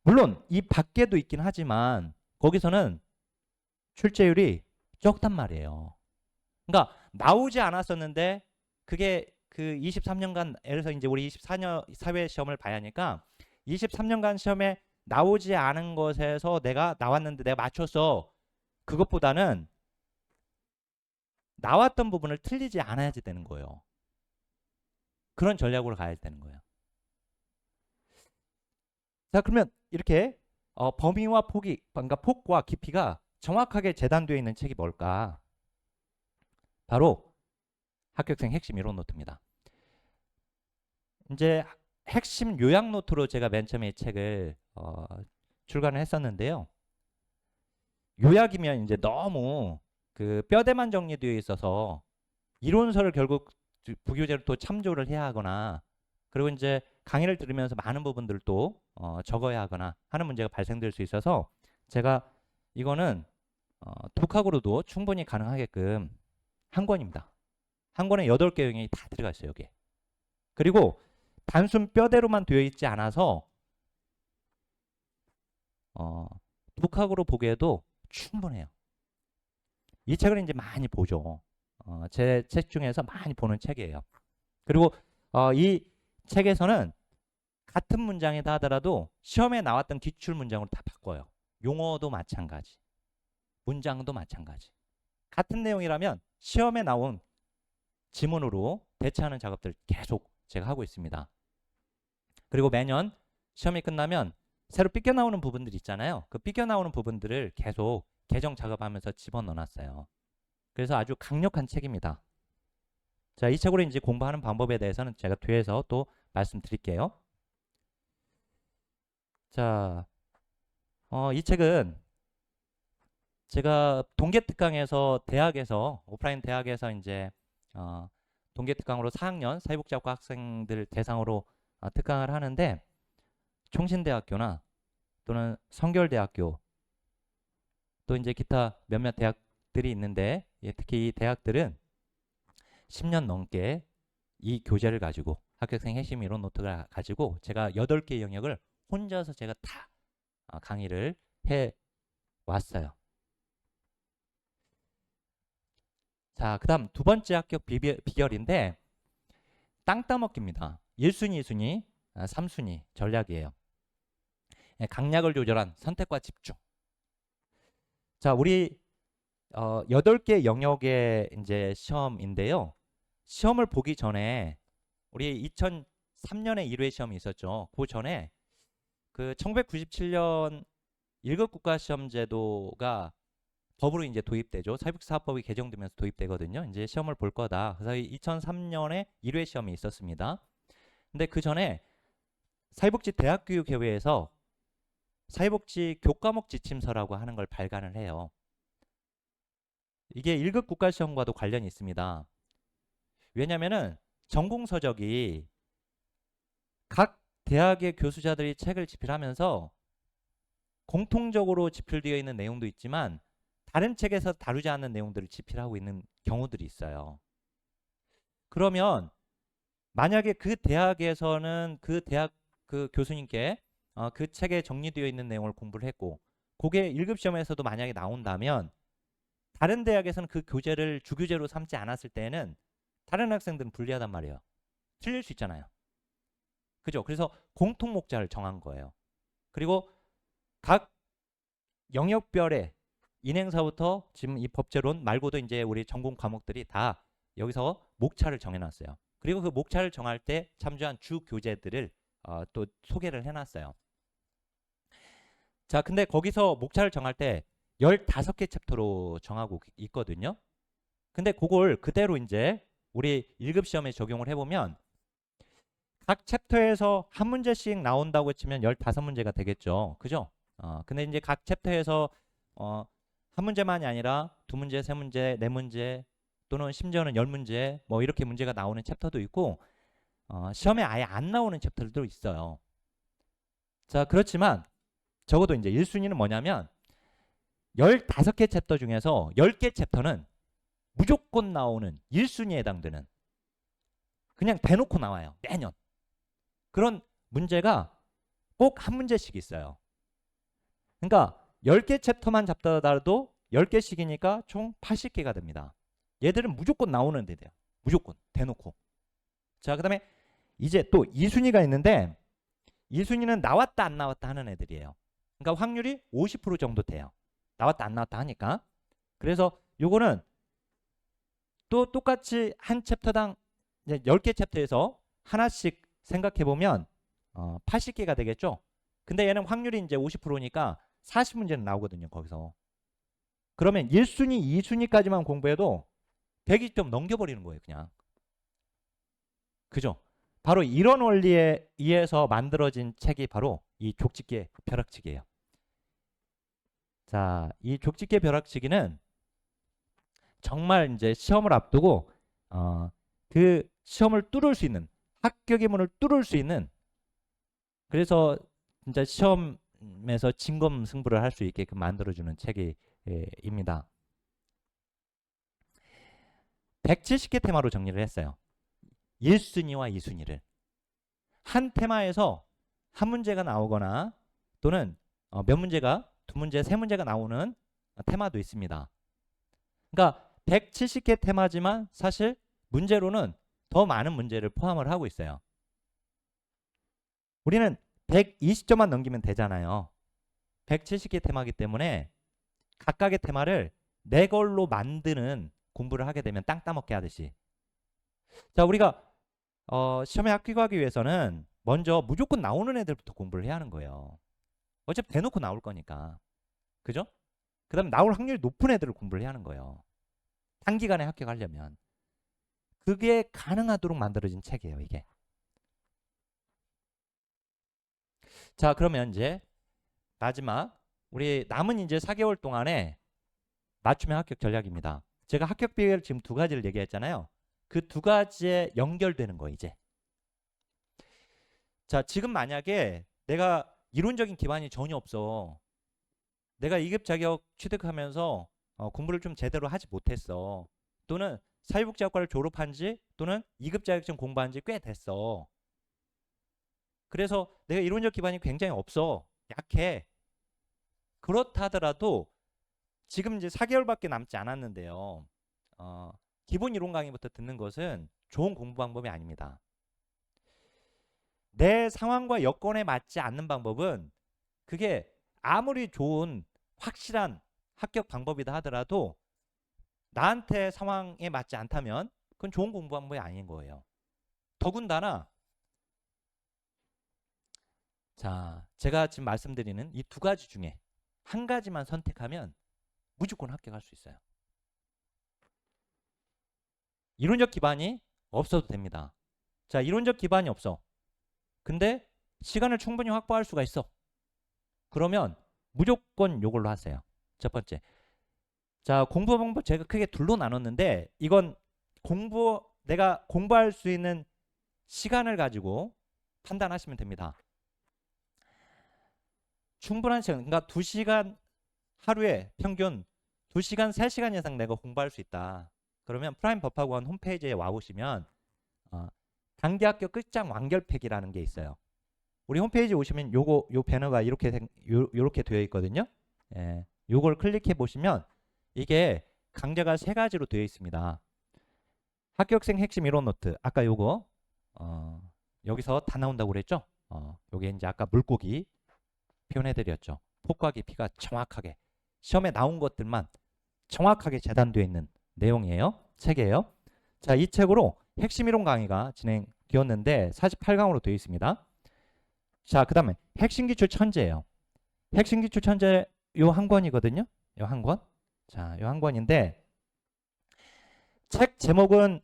S1: 물론 이 밖에도 있긴 하지만 거기서는 출제율이 적단 말이에요. 그러니까 나오지 않았었는데 그게 그 23년간 예를 들어서 이제 우리 24년 사회 시험을 봐야 하니까 23년간 시험에 나오지 않은 것에서 내가 나왔는데 내가 맞췄어. 그것보다는 나왔던 부분을 틀리지 않아야지 되는 거예요. 그런 전략으로 가야 되는 거예요. 자, 그러면 이렇게 범위와 폭이, 그러니까 폭과 깊이가 정확하게 재단되어 있는 책이 뭘까? 바로 합격생 핵심 이론 노트입니다. 이제 핵심 요약 노트로 제가 맨 처음에 이 책을 출간을 했었는데요. 요약이면 이제 너무 그 뼈대만 정리되어 있어서 이론서를 결국 부교재로 또 참조를 해야 하거나 그리고 이제 강의를 들으면서 많은 부분들을 또 적어야 하거나 하는 문제가 발생될 수 있어서 제가 이거는 독학으로도 충분히 가능하게끔 한 권입니다. 한 권에 8개 영역이 다 들어가 있어요. 여기에. 그리고 단순 뼈대로만 되어 있지 않아서 독학으로 보기에도 충분해요. 이 책을 이제 많이 보죠. 제 책 중에서 많이 보는 책이에요. 그리고 이 책에서는 같은 문장이다 하더라도 시험에 나왔던 기출 문장으로 다 바꿔요. 용어도 마찬가지, 문장도 마찬가지. 같은 내용이라면 시험에 나온 지문으로 대체하는 작업들 계속 제가 하고 있습니다. 그리고 매년 시험이 끝나면 새로 삐껴 나오는 부분들 있잖아요. 그 삐껴 나오는 부분들을 계속 개정 작업하면서 집어넣어놨어요. 그래서 아주 강력한 책입니다. 자, 이 책으로 이제 공부하는 방법에 대해서는 제가 뒤에서 또 말씀드릴게요. 자, 이 책은 제가 동계특강에서 대학에서 오프라인 대학에서 이제 동계특강으로 4학년 사회복지학과 학생들 대상으로 특강을 하는데 총신대학교나 또는 성결대학교 또 이제 기타 몇몇 대학들이 있는데 특히 이 대학들은 10년 넘게 이 교재를 가지고 합격생 핵심 이론 노트를 가지고 제가 8개 영역을 혼자서 제가 다 강의를 해 왔어요. 자, 그 다음 두 번째 합격 비결인데 땅 따먹기입니다. 1순위, 2순위, 3순위 전략이에요. 강약을 조절한 선택과 집중. 자, 우리 8개 영역의 이제 시험인데요. 시험을 보기 전에 우리 2003년에 1회 시험이 있었죠. 그 전에 그 1997년 1급 국가시험제도가 법으로 이제 도입되죠. 사회복지사업법이 개정되면서 도입되거든요. 이제 시험을 볼 거다. 그래서 2003년에 1회 시험이 있었습니다. 근데 그 전에 사회복지 대학교육협회에서 사회복지 교과목 지침서라고 하는 걸 발간을 해요. 이게 1급 국가시험과도 관련이 있습니다. 왜냐면은 전공서적이 각 대학의 교수자들이 책을 집필하면서 공통적으로 집필되어 있는 내용도 있지만 다른 책에서 다루지 않는 내용들을 집필하고 있는 경우들이 있어요. 그러면 만약에 그 대학에서는 그 대학 그 교수님께 그 책에 정리되어 있는 내용을 공부를 했고 그게 1급 시험에서도 만약에 나온다면 다른 대학에서는 그 교재를 주교재로 삼지 않았을 때에는 다른 학생들은 불리하단 말이에요. 틀릴 수 있잖아요. 그죠? 그래서 공통 목자를 정한 거예요. 그리고 각 영역별의 인행사부터 지금 이 법제론 말고도 이제 우리 전공 과목들이 다 여기서 목차를 정해놨어요. 그리고 그 목차를 정할 때 참조한 주 교재들을 또 소개를 해놨어요. 자, 근데 거기서 목차를 정할 때 15개 챕터로 정하고 있거든요. 근데 그걸 그대로 이제 우리 1급 시험에 적용을 해보면 각 챕터에서 한 문제씩 나온다고 치면 15문제가 되겠죠. 그죠? 근데 이제 각 챕터에서 한 문제만이 아니라 2문제, 3문제, 4문제 또는 심지어는 10문제 뭐 이렇게 문제가 나오는 챕터도 있고 시험에 아예 안 나오는 챕터들도 있어요. 자, 그렇지만 적어도 이제 1순위는 뭐냐면 15개 챕터 중에서 10개 챕터는 무조건 나오는 1순위에 해당되는 그냥 대놓고 나와요. 매년. 그런 문제가 꼭 한 문제씩 있어요. 그러니까 10개 챕터만 잡더라도 10개씩이니까 총 80개가 됩니다. 얘들은 무조건 나오는 데 돼요. 무조건 대놓고. 자, 그 다음에 이제 또 2순위가 있는데 2순위는 나왔다 안 나왔다 하는 애들이에요. 그러니까 확률이 50% 정도 돼요. 나왔다 안 나왔다 하니까. 그래서 요거는 또 똑같이 한 챕터당 이제 10개 챕터에서 하나씩 생각해보면 80개가 되겠죠. 근데 얘는 확률이 이제 50%니까 40문제는 나오거든요. 거기서. 그러면 1순위, 2순위까지만 공부해도 120점 넘겨버리는 거예요. 그냥. 그죠? 바로 이런 원리에 의해서 만들어진 책이 바로 이 족집게 벼락치기예요. 자, 이 족집게 벼락치기는 정말 이제 시험을 앞두고 그 시험을 뚫을 수 있는 합격의 문을 뚫을 수 있는 그래서 진짜 시험에서 진검승부를 할 수 있게끔 만들어주는 책입니다. 170개 테마로 정리를 했어요. 1순위와 2순위를. 한 테마에서 한 문제가 나오거나 또는 몇 문제가 2문제, 3문제가 나오는 테마도 있습니다. 그러니까 170개 테마지만 사실 문제로는 더 많은 문제를 포함을 하고 있어요. 우리는 120점만 넘기면 되잖아요. 170개 테마이기 때문에 각각의 테마를 내 걸로 만드는 공부를 하게 되면 땅 따먹게 하듯이. 자, 우리가 시험에 합격하기 위해서는 먼저 무조건 나오는 애들부터 공부를 해야 하는 거예요. 어차피 대놓고 나올 거니까. 그죠? 그 다음에 나올 확률이 높은 애들을 공부를 해야 하는 거예요. 단기간에 합격하려면. 그게 가능하도록 만들어진 책이에요, 이게. 자, 그러면 이제 마지막 우리 남은 이제 4개월 동안에 맞춤형 합격 전략입니다. 제가 합격 비결 지금 2가지를 얘기했잖아요. 그 2가지에 연결되는 거 이제. 자, 지금 만약에 내가 이론적인 기반이 전혀 없어. 내가 2급 자격 취득하면서 공부를 좀 제대로 하지 못했어. 또는 사회복지학과를 졸업한 지 또는 2급 자격증 공부한 지 꽤 됐어. 그래서 내가 이론적 기반이 굉장히 없어. 약해. 그렇다 하더라도 지금 이제 4개월밖에 남지 않았는데요. 기본 이론 강의부터 듣는 것은 좋은 공부 방법이 아닙니다. 내 상황과 여건에 맞지 않는 방법은 그게 아무리 좋은 확실한 합격 방법이다 하더라도 나한테 상황에 맞지 않다면 그건 좋은 공부 방법이 아닌 거예요. 더군다나 자, 제가 지금 말씀드리는 이 두 가지 중에 한 가지만 선택하면 무조건 합격할 수 있어요. 이론적 기반이 없어도 됩니다. 자, 이론적 기반이 없어. 근데 시간을 충분히 확보할 수가 있어. 그러면 무조건 요걸로 하세요. 첫 번째. 자, 공부 방법 제가 크게 둘로 나눴는데 이건 내가 공부할 수 있는 시간을 가지고 판단하시면 됩니다. 충분한 시간, 그러니까 2시간 하루에 평균 2시간, 3시간 이상 내가 공부할 수 있다. 그러면 프라임 법학원 홈페이지에 와보시면 단기 합격 끝장 완결팩이라는 게 있어요. 우리 홈페이지 오시면 요 배너가 요렇게 되어 있거든요. 예, 요걸 클릭해 보시면 이게 강좌가 3가지로 되어 있습니다. 합격생 핵심 이론 노트. 아까 요거 여기서 다 나온다고 그랬죠? 요게 이제 아까 물고기 표현해 드렸죠. 폭과 깊이가 정확하게 시험에 나온 것들만 정확하게 재단되어 있는 내용이에요. 책이에요. 자, 이 책으로 핵심 이론 강의가 진행되었는데 48강으로 되어 있습니다. 자, 그 다음에 핵심 기출 천재예요. 핵심 기출 천재 요 한 권이거든요. 요 한 권. 자, 요 한 권인데 책 제목은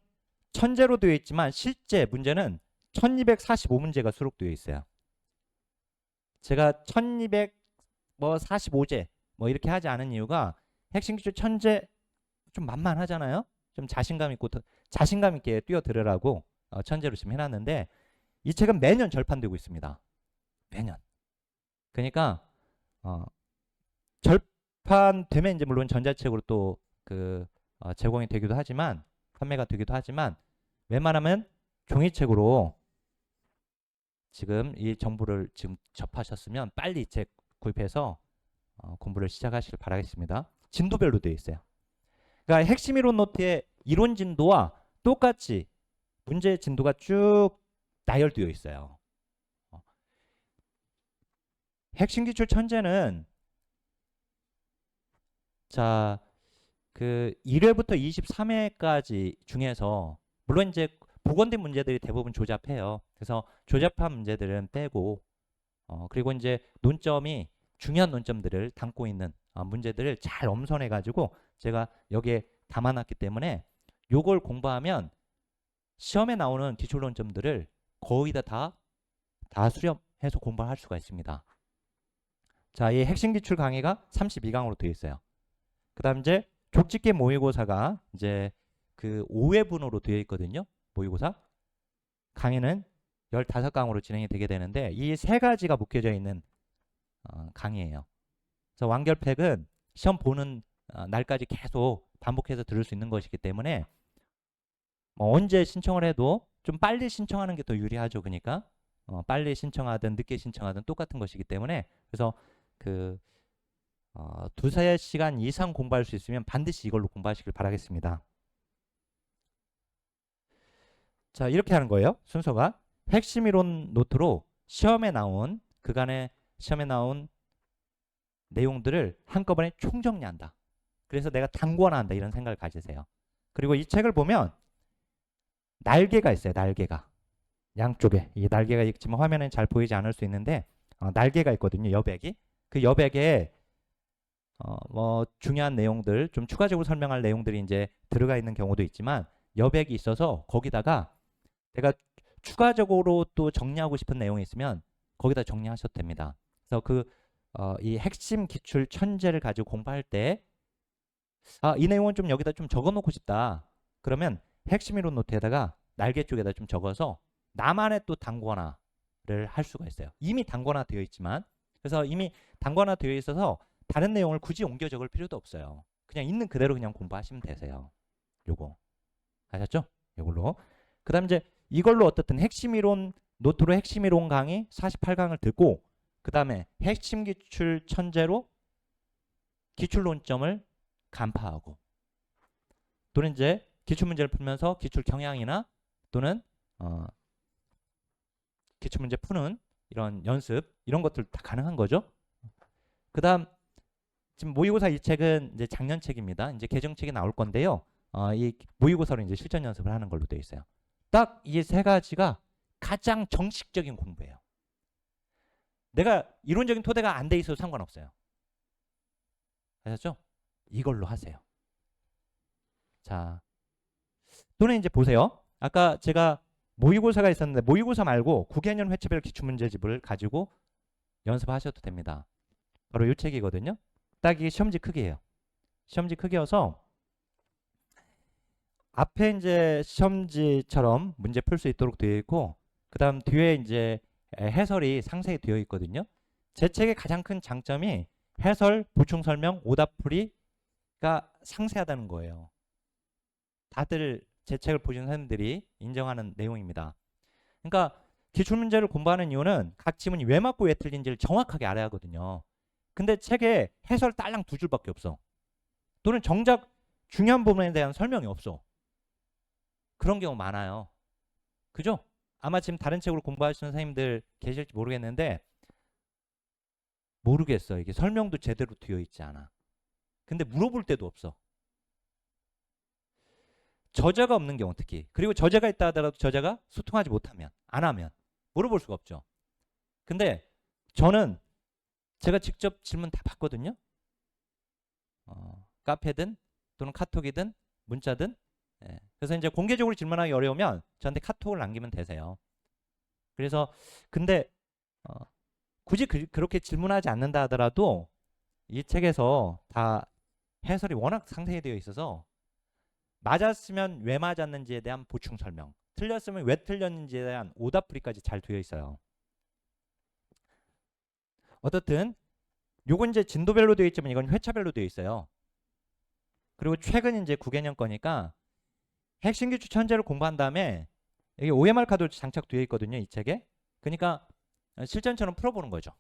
S1: 천재로 되어 있지만 실제 문제는 1245문제가 수록되어 있어요. 제가 1245제 뭐 이렇게 하지 않은 이유가 핵심 기출 천재 좀 만만하잖아요. 좀 자신감 있게 뛰어들으라고 천재로 지금 해놨는데 이 책은 매년 절판되고 있습니다. 매년. 그러니까 절판되면 이제 물론 전자책으로 또 제공이 되기도 하지만 판매가 되기도 하지만 웬만하면 종이책으로 지금 이 정보를 지금 접하셨으면 빨리 이 책 구입해서 공부를 시작하시길 바라겠습니다. 진도별로 되어 있어요. 그러니까 핵심 이론 노트의 이론 진도와 똑같이 문제 진도가 쭉 나열되어 있어요. 핵심 기출 천재는 자, 1회부터 23회까지 중에서 물론 이제 복원된 문제들이 대부분 조잡해요. 그래서 조잡한 문제들은 빼고 그리고 이제 논점이 중요한 논점들을 담고 있는 문제들을 잘 엄선해 가지고 제가 여기에 담아놨기 때문에 요걸 공부하면 시험에 나오는 기출 논점들을 거의 다 수렴해서 공부할 수가 있습니다. 자, 이 핵심 기출 강의가 32강으로 되어 있어요. 그 다음 이제 족집게 모의고사가 이제 5회분으로 되어 있거든요. 모의고사. 강의는 15강으로 진행이 되게 되는데 이 3가지가 묶여져 있는 강의예요. 그래서 완결팩은 시험 보는 날까지 계속 반복해서 들을 수 있는 것이기 때문에 언제 신청을 해도 좀 빨리 신청하는 게 더 유리하죠. 그러니까 빨리 신청하든 늦게 신청하든 똑같은 것이기 때문에 그래서 2-3시간 이상 공부할 수 있으면 반드시 이걸로 공부하시길 바라겠습니다. 자, 이렇게 하는 거예요. 순서가 핵심 이론 노트로 그간의 시험에 나온 내용들을 한꺼번에 총정리한다. 그래서 내가 단권화한다 이런 생각을 가지세요. 그리고 이 책을 보면 날개가 있어요. 날개가. 양쪽에. 이 날개가 있지만 화면에 잘 보이지 않을 수 있는데 날개가 있거든요. 여백이. 그 여백에 뭐 중요한 내용들 좀 추가적으로 설명할 내용들이 이제 들어가 있는 경우도 있지만 여백이 있어서 거기다가 내가 추가적으로 또 정리하고 싶은 내용이 있으면 거기다 정리하셔도 됩니다. 그래서 이 핵심 기출 천재를 가지고 공부할 때 이 내용은 좀 여기다 좀 적어놓고 싶다. 그러면 핵심 이론 노트에다가 날개 쪽에다 좀 적어서 나만의 또 단권화를 할 수가 있어요. 이미 단권화 되어 있지만 그래서 이미 단권화 되어 있어서 다른 내용을 굳이 옮겨 적을 필요도 없어요. 그냥 있는 그대로 그냥 공부하시면 되세요. 요거 아셨죠? 요걸로. 그 다음 이제 이걸로 어떻든 핵심 이론 노트로 핵심 이론 강의 48강을 듣고 그 다음에 핵심 기출 천재로 기출 논점을 간파하고 또는 이제 기출문제를 풀면서 기출 경향이나 또는 기출문제 푸는 이런 연습 이런 것들 다 가능한 거죠. 그다음 지금 모의고사 이 책은 이제 작년 책입니다. 이제 개정책이 나올 건데요. 이 모의고사로 이제 실전 연습을 하는 걸로 되어 있어요. 딱 이 세 가지가 가장 정식적인 공부예요. 내가 이론적인 토대가 안 돼 있어도 상관없어요. 아셨죠? 이걸로 하세요. 자, 또는 이제 보세요. 아까 제가 모의고사가 있었는데 모의고사 말고 9개년 회차별 기출문제집을 가지고 연습하셔도 됩니다. 바로 이 책이거든요. 딱 이게 시험지 크기예요. 시험지 크기여서 앞에 이제 시험지처럼 문제 풀 수 있도록 되어 있고 그 다음 뒤에 이제 해설이 상세히 되어 있거든요. 제 책의 가장 큰 장점이 해설, 보충 설명, 오답풀이가 상세하다는 거예요. 다들 제 책을 보신 선생님들이 인정하는 내용입니다. 그러니까 기출문제를 공부하는 이유는 각 지문이 왜 맞고 왜 틀린지를 정확하게 알아야 하거든요. 근데 책에 해설 딸랑 2줄밖에 없어. 또는 정작 중요한 부분에 대한 설명이 없어. 그런 경우 많아요. 그죠? 아마 지금 다른 책으로 공부하시는 선생님들 계실지 모르겠는데 모르겠어. 이게 설명도 제대로 되어 있지 않아. 근데 물어볼 때도 없어. 저자가 없는 경우 특히. 그리고 저자가 있다 하더라도 저자가 소통하지 못하면, 안 하면 물어볼 수가 없죠. 근데 저는 제가 직접 질문 다 받거든요. 카페든 또는 카톡이든 문자든. 예. 그래서 이제 공개적으로 질문하기 어려우면 저한테 카톡을 남기면 되세요. 그래서 근데 굳이 그렇게 질문하지 않는다 하더라도 이 책에서 다 해설이 워낙 상세히 되어 있어서 맞았으면 왜 맞았는지에 대한 보충 설명, 틀렸으면 왜 틀렸는지에 대한 오답풀이까지 잘 되어 있어요. 어떻든 요건 이제 진도별로 되어 있지만 이건 회차별로 되어 있어요. 그리고 최근 이제 9개년 거니까 핵심 기출 천재를 공부한 다음에 여기 OMR 카드 장착되어 있거든요. 이 책에. 그러니까 실전처럼 풀어보는 거죠.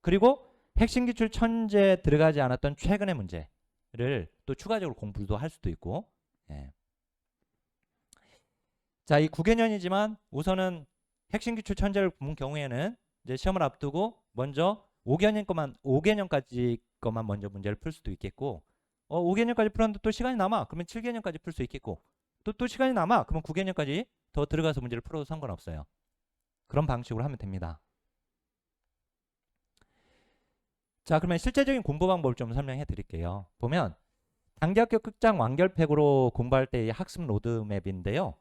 S1: 그리고 핵심 기출 천재에 들어가지 않았던 최근의 문제를 또 추가적으로 공부도 할 수도 있고. 예. 자, 이 9개년이지만 우선은 핵심 기출 천재를 본 경우에는 이제 시험을 앞두고 먼저 5개년까지 것만 먼저 문제를 풀 수도 있겠고 5개년까지 풀었는데 또 시간이 남아. 그러면 7개년까지 풀 수 있겠고 또 시간이 남아. 그러면 9개년까지 더 들어가서 문제를 풀어도 상관없어요. 그런 방식으로 하면 됩니다. 자, 그러면 실제적인 공부 방법을 좀 설명해 드릴게요. 보면 단기 합격 극장 완결팩으로 공부할 때의 학습 로드맵인데요.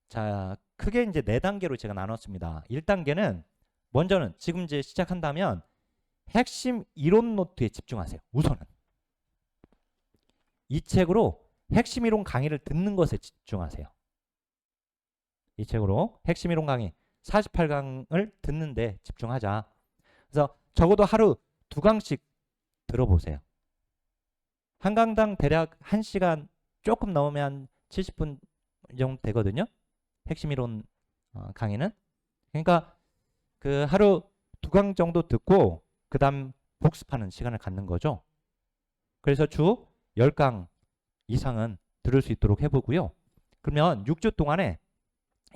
S1: 자, 크게 이제 4단계로 제가 나눴습니다. 1단계는 먼저는 지금 이제 시작한다면 핵심 이론 노트에 집중하세요. 우선은 이 책으로 핵심 이론 강의를 듣는 것에 집중하세요. 이 책으로 핵심 이론 강의 48강을 듣는데 집중하자. 그래서 적어도 하루 2강씩 들어보세요. 한 강당 대략 1시간 조금 넘으면 70분 정도 되거든요. 핵심 이론 강의는. 그러니까 그 하루 2강 정도 듣고 그 다음 복습하는 시간을 갖는 거죠. 그래서 주 10강 이상은 들을 수 있도록 해보고요. 그러면 6주 동안에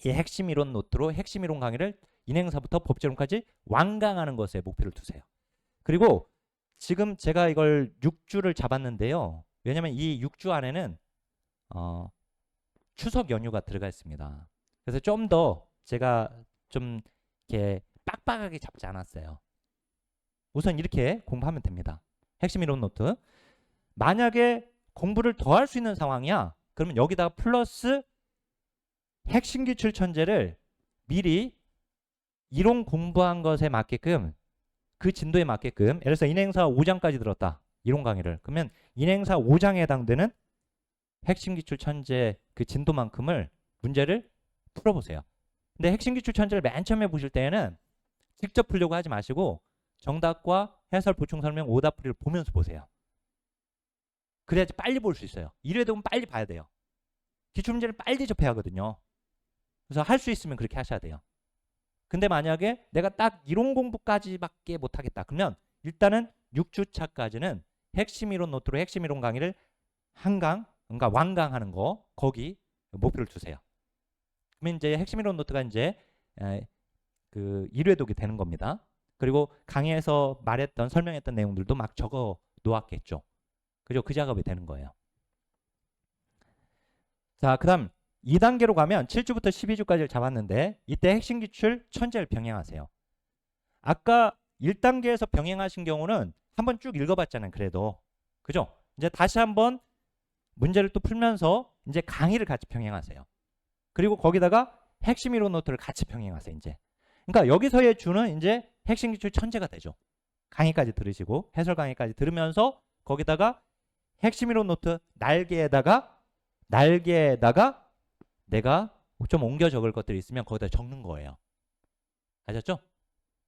S1: 이 핵심 이론 노트로 핵심 이론 강의를 인행사부터 법제론까지 완강하는 것에 목표를 두세요. 그리고 지금 제가 이걸 6주를 잡았는데요. 왜냐면 이 6주 안에는 추석 연휴가 들어가 있습니다. 그래서 좀 더 제가 좀 이렇게 빡빡하게 잡지 않았어요. 우선 이렇게 공부하면 됩니다. 핵심 이론 노트. 만약에 공부를 더 할 수 있는 상황이야. 그러면 여기다가 플러스 핵심 기출 천재를 미리 이론 공부한 것에 맞게끔 그 진도에 맞게끔 예를 들어서 인행사 5장까지 들었다. 이론 강의를. 그러면 인행사 5장에 해당되는 핵심 기출 천재 그 진도만큼을 문제를 풀어보세요. 근데 핵심 기출 천재를 맨 처음에 보실 때에는 직접 풀려고 하지 마시고 정답과 해설, 보충, 설명, 오답풀이를 보면서 보세요. 그래야지 빨리 볼 수 있어요. 이래 되면 빨리 봐야 돼요. 기출문제를 빨리 접해야 하거든요. 그래서 할 수 있으면 그렇게 하셔야 돼요. 근데 만약에 내가 딱 이론 공부까지밖에 못하겠다. 그러면 일단은 6주차까지는 핵심 이론 노트로 핵심 이론 강의를 한강, 그러니까 완강하는 거, 거기 목표를 두세요. 그러면 이제 핵심 이론 노트가 이제 그 1회독이 되는 겁니다. 그리고 강의에서 말했던 설명했던 내용들도 막 적어 놓았겠죠. 그죠? 그 작업이 되는 거예요. 자, 그다음 2단계로 가면 7주부터 12주까지를 잡았는데 이때 핵심 기출 천재를 병행하세요. 아까 1단계에서 병행하신 경우는 한번 쭉 읽어봤잖아요. 그래도 그죠? 이제 다시 한번 문제를 또 풀면서 이제 강의를 같이 병행하세요. 그리고 거기다가 핵심 이론 노트를 같이 병행하세요. 이제 그러니까 여기서의 주는 이제 핵심 기출 천재가 되죠. 강의까지 들으시고 해설 강의까지 들으면서 거기다가 핵심 이론 노트 날개에다가 내가 좀 옮겨 적을 것들이 있으면 거기다 적는 거예요. 아셨죠?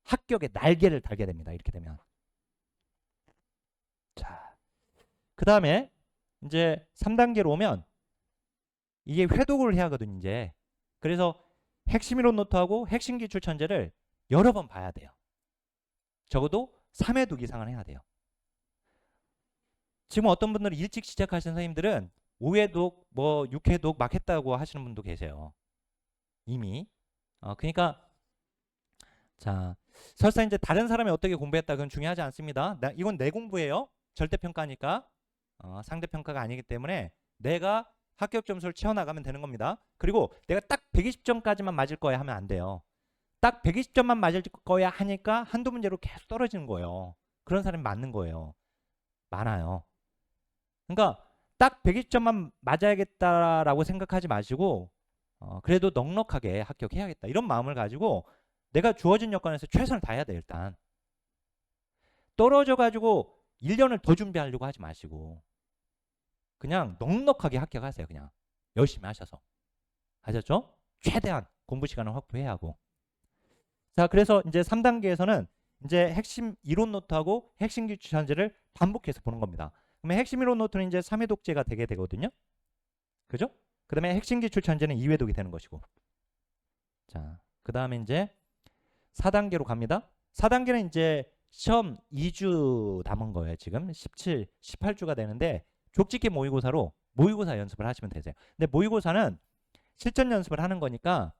S1: 합격의 날개를 달게 됩니다. 이렇게 되면. 자, 그 다음에 이제 3단계로 오면 이게 회독을 해야 하거든요. 이제 그래서 핵심 이론 노트하고 핵심 기출 천재를 여러 번 봐야 돼요. 적어도 3회독 이상은 해야 돼요. 지금 어떤 분들은 일찍 시작하신 선생님들은 5회독, 뭐 6회독 막 했다고 하시는 분도 계세요. 이미. 그러니까 자, 설사 이제 다른 사람이 어떻게 공부했다 그건 중요하지 않습니다. 이건 내 공부예요. 절대평가니까. 상대평가가 아니기 때문에 내가 합격 점수를 채워나가면 되는 겁니다. 그리고 내가 딱 120점까지만 맞을 거야 하면 안 돼요. 딱 120점만 맞을 거야 하니까 한두 문제로 계속 떨어지는 거예요. 그런 사람이 맞는 거예요. 많아요. 그러니까 딱 120점만 맞아야겠다라고 생각하지 마시고 그래도 넉넉하게 합격해야겠다. 이런 마음을 가지고 내가 주어진 여건에서 최선을 다해야 돼. 일단 떨어져가지고 1년을 더 준비하려고 하지 마시고 그냥 넉넉하게 합격하세요. 그냥 열심히 하셔서. 아셨죠? 최대한 공부 시간을 확보해야 하고. 자, 그래서 이제 3단계에서는 이제 핵심 이론 노트하고 핵심 기출 천재를 반복해서 보는 겁니다. 그러면 핵심 이론 노트는 이제 3회독제가 되게 되거든요. 그죠? 그 다음에 핵심 기출 천재는 2회독이 되는 것이고. 자, 그 다음에 이제 4단계로 갑니다. 4단계는 이제 시험 2주 남은 거예요. 지금 17, 18주가 되는데 족짓기 모의고사로 모의고사 연습을 하시면 되세요. 근데 모의고사는 실전 연습을 하는 거니까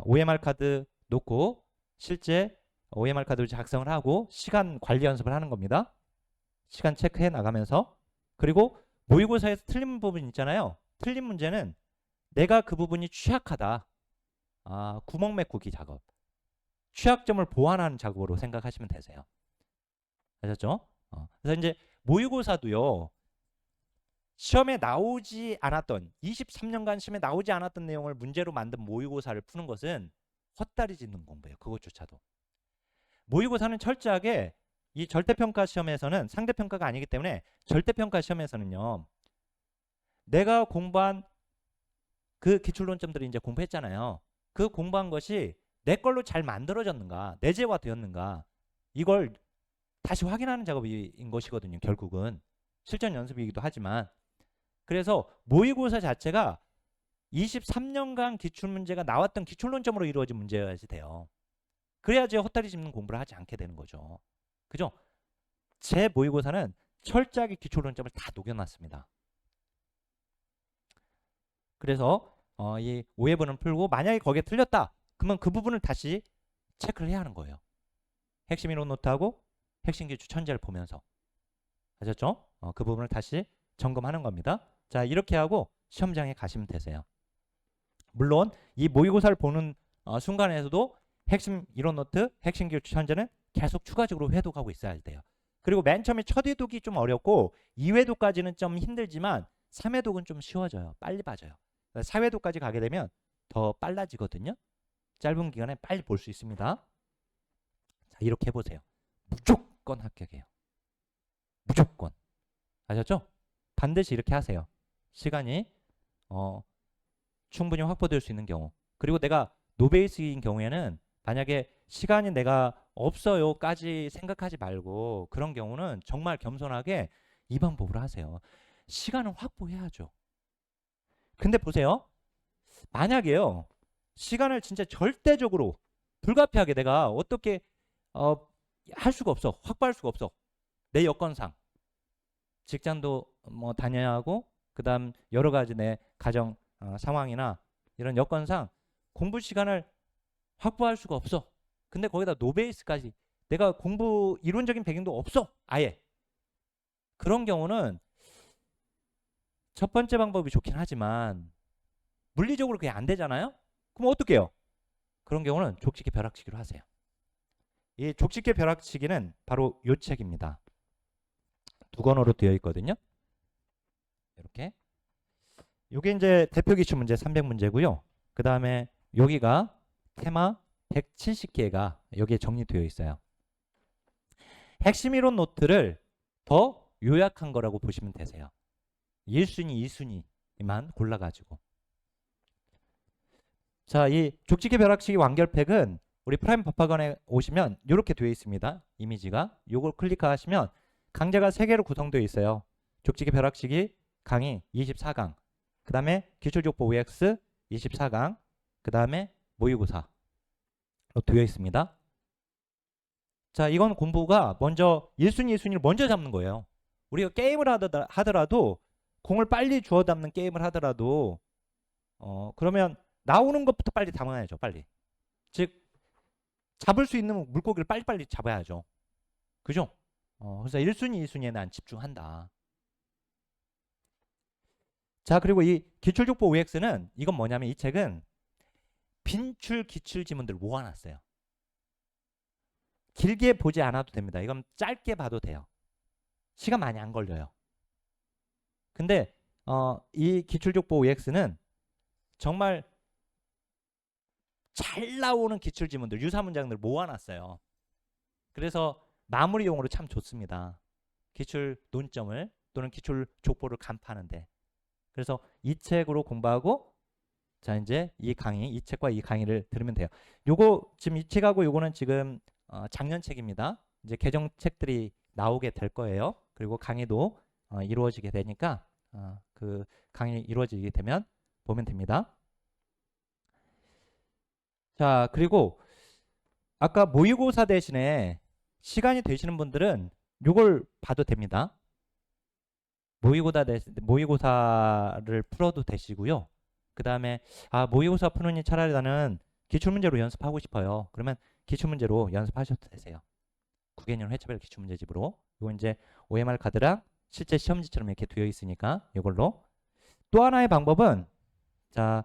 S1: OMR 카드 놓고 실제 OMR 카드를 작성을 하고 시간 관리 연습을 하는 겁니다. 시간 체크해 나가면서. 그리고 모의고사에서 틀린 부분 있잖아요. 틀린 문제는 내가 그 부분이 취약하다. 구멍 메꾸기 작업. 취약점을 보완하는 작업으로 생각하시면 되세요. 아셨죠? 그래서 이제 모의고사도요. 시험에 나오지 않았던 23년간 시험에 나오지 않았던 내용을 문제로 만든 모의고사를 푸는 것은 헛다리 짚는 공부예요. 그것조차도. 모의고사는 철저하게 이 절대평가 시험에서는 상대평가가 아니기 때문에 절대평가 시험에서는요. 내가 공부한 그 기출론점들을 이제 공부했잖아요. 그 공부한 것이 내 걸로 잘 만들어졌는가, 내재화되었는가 이걸 다시 확인하는 작업인 것이거든요. 결국은 실전 연습이기도 하지만 그래서 모의고사 자체가 23년간 기출문제가 나왔던 기출론점으로 이루어진 문제여야지 돼요. 그래야지 헛다리 짚는 공부를 하지 않게 되는 거죠. 그죠? 제 모의고사는 철저하게 기출론점을 다 녹여놨습니다. 그래서 이 오해분을 풀고 만약에 거기에 틀렸다. 그러면 그 부분을 다시 체크를 해야 하는 거예요. 핵심 이론 노트하고 핵심 기출 천재를 보면서. 아셨죠? 그 부분을 다시 점검하는 겁니다. 자, 이렇게 하고 시험장에 가시면 되세요. 물론 이 모의고사를 보는 순간에서도 핵심 이론 노트, 핵심 기출 천재는 계속 추가적으로 회독하고 있어야 돼요. 그리고 맨 처음에 첫 회독이 좀 어렵고 2회독까지는 좀 힘들지만 3회독은 좀 쉬워져요. 빨리 빠져요. 4회독까지 가게 되면 더 빨라지거든요. 짧은 기간에 빨리 볼 수 있습니다. 자, 이렇게 해보세요. 무조건 합격해요. 무조건. 아셨죠? 반드시 이렇게 하세요. 시간이 충분히 확보될 수 있는 경우. 그리고 내가 노베이스인 경우에는 만약에 시간이 내가 없어요까지 생각하지 말고 그런 경우는 정말 겸손하게 이 방법으로 하세요. 시간은 확보해야죠. 근데 보세요. 만약에요. 시간을 진짜 절대적으로 불가피하게 내가 어떻게 할 수가 없어. 확보할 수가 없어. 내 여건상. 직장도 뭐 다녀야 하고 그다음 여러 가지 내 가정 상황이나 이런 여건상 공부 시간을 확보할 수가 없어. 근데 거기다 노베이스까지 내가 공부 이론적인 배경도 없어. 아예. 그런 경우는 첫 번째 방법이 좋긴 하지만 물리적으로 그게 안 되잖아요. 그럼 어떻게 해요? 그런 경우는 족집게 벼락치기로 하세요. 이 족집게 벼락치기는 바로 요 책입니다. 두 권으로 되어 있거든요. 이렇게. 요게 이제 대표 기출 문제 300문제고요. 그 다음에 여기가 테마 170개가 여기에 정리되어 있어요. 핵심 이론 노트를 더 요약한 거라고 보시면 되세요. 1순위, 2순위만 골라가지고. 자, 이 족집게 벼락치기 완결팩은 우리 프라임 법학원에 오시면 이렇게 되어 있습니다. 이미지가. 요걸 클릭하시면 강좌가 3개로 구성되어 있어요. 족집게 벼락치기 강의 24강. 그 다음에 기출족보 OX 24강. 그 다음에 모의고사로 되어 있습니다. 자, 이건 공부가 먼저 1순위, 2순위를 먼저 잡는 거예요. 우리가 게임을 하더라도 공을 빨리 주워 담는 게임을 하더라도 그러면 나오는 것부터 빨리 담아야죠. 빨리. 즉 잡을 수 있는 물고기를 빨리빨리 잡아야죠. 그죠? 그래서 1순위, 2순위에 난 집중한다. 자, 그리고 이 기출족보 OX는 이건 뭐냐면 이 책은 빈출 기출 지문들을 모아놨어요. 길게 보지 않아도 됩니다. 이건 짧게 봐도 돼요. 시간 많이 안 걸려요. 근데 이 기출족보 OX는 정말 잘 나오는 기출지문들, 유사문장들 모아놨어요. 그래서 마무리용으로 참 좋습니다. 기출 논점을 또는 기출 족보를 간파하는데. 그래서 이 책으로 공부하고 자 이제 이 강의, 이 책과 이 강의를 들으면 돼요. 요거 지금 이 책하고 요거는 지금 작년 책입니다. 이제 개정책들이 나오게 될 거예요. 그리고 강의도 이루어지게 되니까 그 강의 이루어지게 되면 보면 됩니다. 자, 그리고 아까 모의고사 대신에 시간이 되시는 분들은 이걸 봐도 됩니다. 모의고사를 풀어도 되시고요. 그 다음에 모의고사 푸느니 차라리 나는 기출문제로 연습하고 싶어요. 그러면 기출문제로 연습하셔도 되세요. 9개년 회차별 기출문제집으로. 이거 이제 OMR 카드랑 실제 시험지처럼 이렇게 되어 있으니까 이걸로. 또 하나의 방법은 자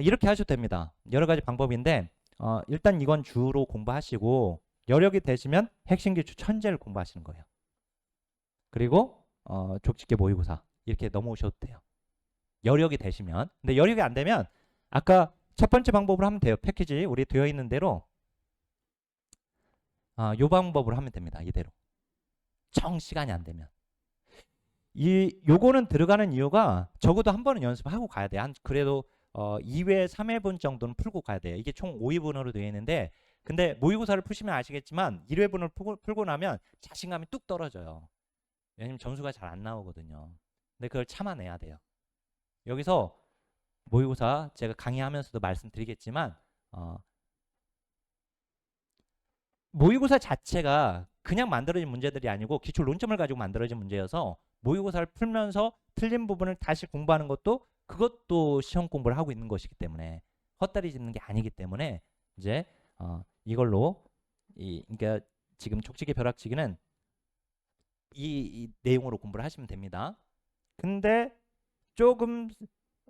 S1: 이렇게 하셔도 됩니다. 여러 가지 방법인데 일단 이건 주로 공부하시고 여력이 되시면 핵심 기출 천재를 공부하시는 거예요. 그리고 족집게 모의고사 이렇게 넘어오셔도 돼요. 여력이 되시면. 근데 여력이 안 되면 아까 첫 번째 방법으로 하면 돼요. 패키지 우리 되어 있는 대로 요 방법으로 하면 됩니다. 이대로. 정 시간이 안 되면. 요거는 들어가는 이유가 적어도 한 번은 연습하고 가야 돼요. 그래도 2회, 3회분 정도는 풀고 가야 돼요. 이게 총 5회분으로 되어 있는데 근데 모의고사를 푸시면 아시겠지만 1회분을 풀고 나면 자신감이 뚝 떨어져요. 왜냐면 점수가 잘 안 나오거든요. 근데 그걸 참아내야 돼요. 여기서 모의고사 제가 강의하면서도 말씀드리겠지만 모의고사 자체가 그냥 만들어진 문제들이 아니고 기출 논점을 가지고 만들어진 문제여서 모의고사를 풀면서 틀린 부분을 다시 공부하는 그것도 시험 공부를 하고 있는 것이기 때문에 헛다리 짚는 게 아니기 때문에 이제 이걸로 그러니까 지금 족집게 벼락치기는 이 내용으로 공부를 하시면 됩니다. 근데 조금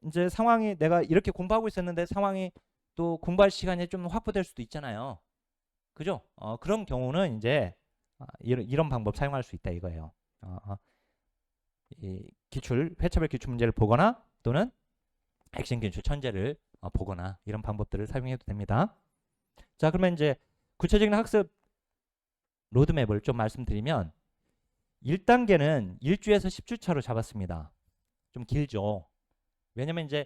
S1: 이제 상황이 내가 이렇게 공부하고 있었는데 상황이 또 공부할 시간이 좀 확보될 수도 있잖아요. 그죠? 그런 경우는 이제 이런 방법 사용할 수 있다 이거예요. 이 회차별 기출 문제를 보거나 또는 핵심 기출 천재를 보거나 이런 방법들을 사용해도 됩니다. 자, 그러면 이제 구체적인 학습 로드맵을 좀 말씀드리면 1단계는 1주에서 10주 차로 잡았습니다. 좀 길죠. 왜냐면 이제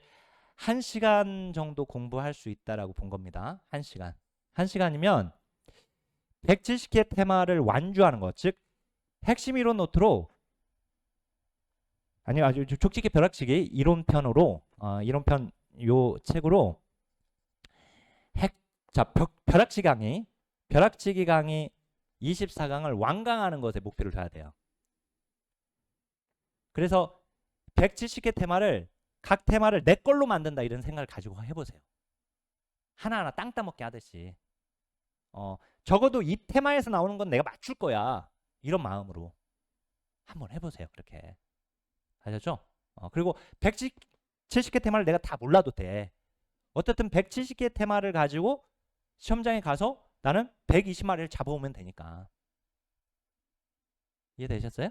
S1: 1시간 정도 공부할 수 있다라고 본 겁니다. 1시간. 1시간이면 170개 테마를 완주하는 것. 즉 핵심 이론 노트로 아주 족집게 벼락치기 이론편으로 이론편 요 책으로 벼락치기 강의 24강을 완강하는 것에 목표를 둬야 돼요. 그래서 170개 테마를 각 테마를 내 걸로 만든다 이런 생각을 가지고 해보세요. 하나하나 땅 따먹게 하듯이. 적어도 이 테마에서 나오는 건 내가 맞출 거야. 이런 마음으로 한번 해보세요. 그렇게. 아셨죠? 그리고 170개 테마를 내가 다 몰라도 돼. 어쨌든 170개 테마를 가지고 시험장에 가서 나는 120마리를 잡아오면 되니까. 이해되셨어요?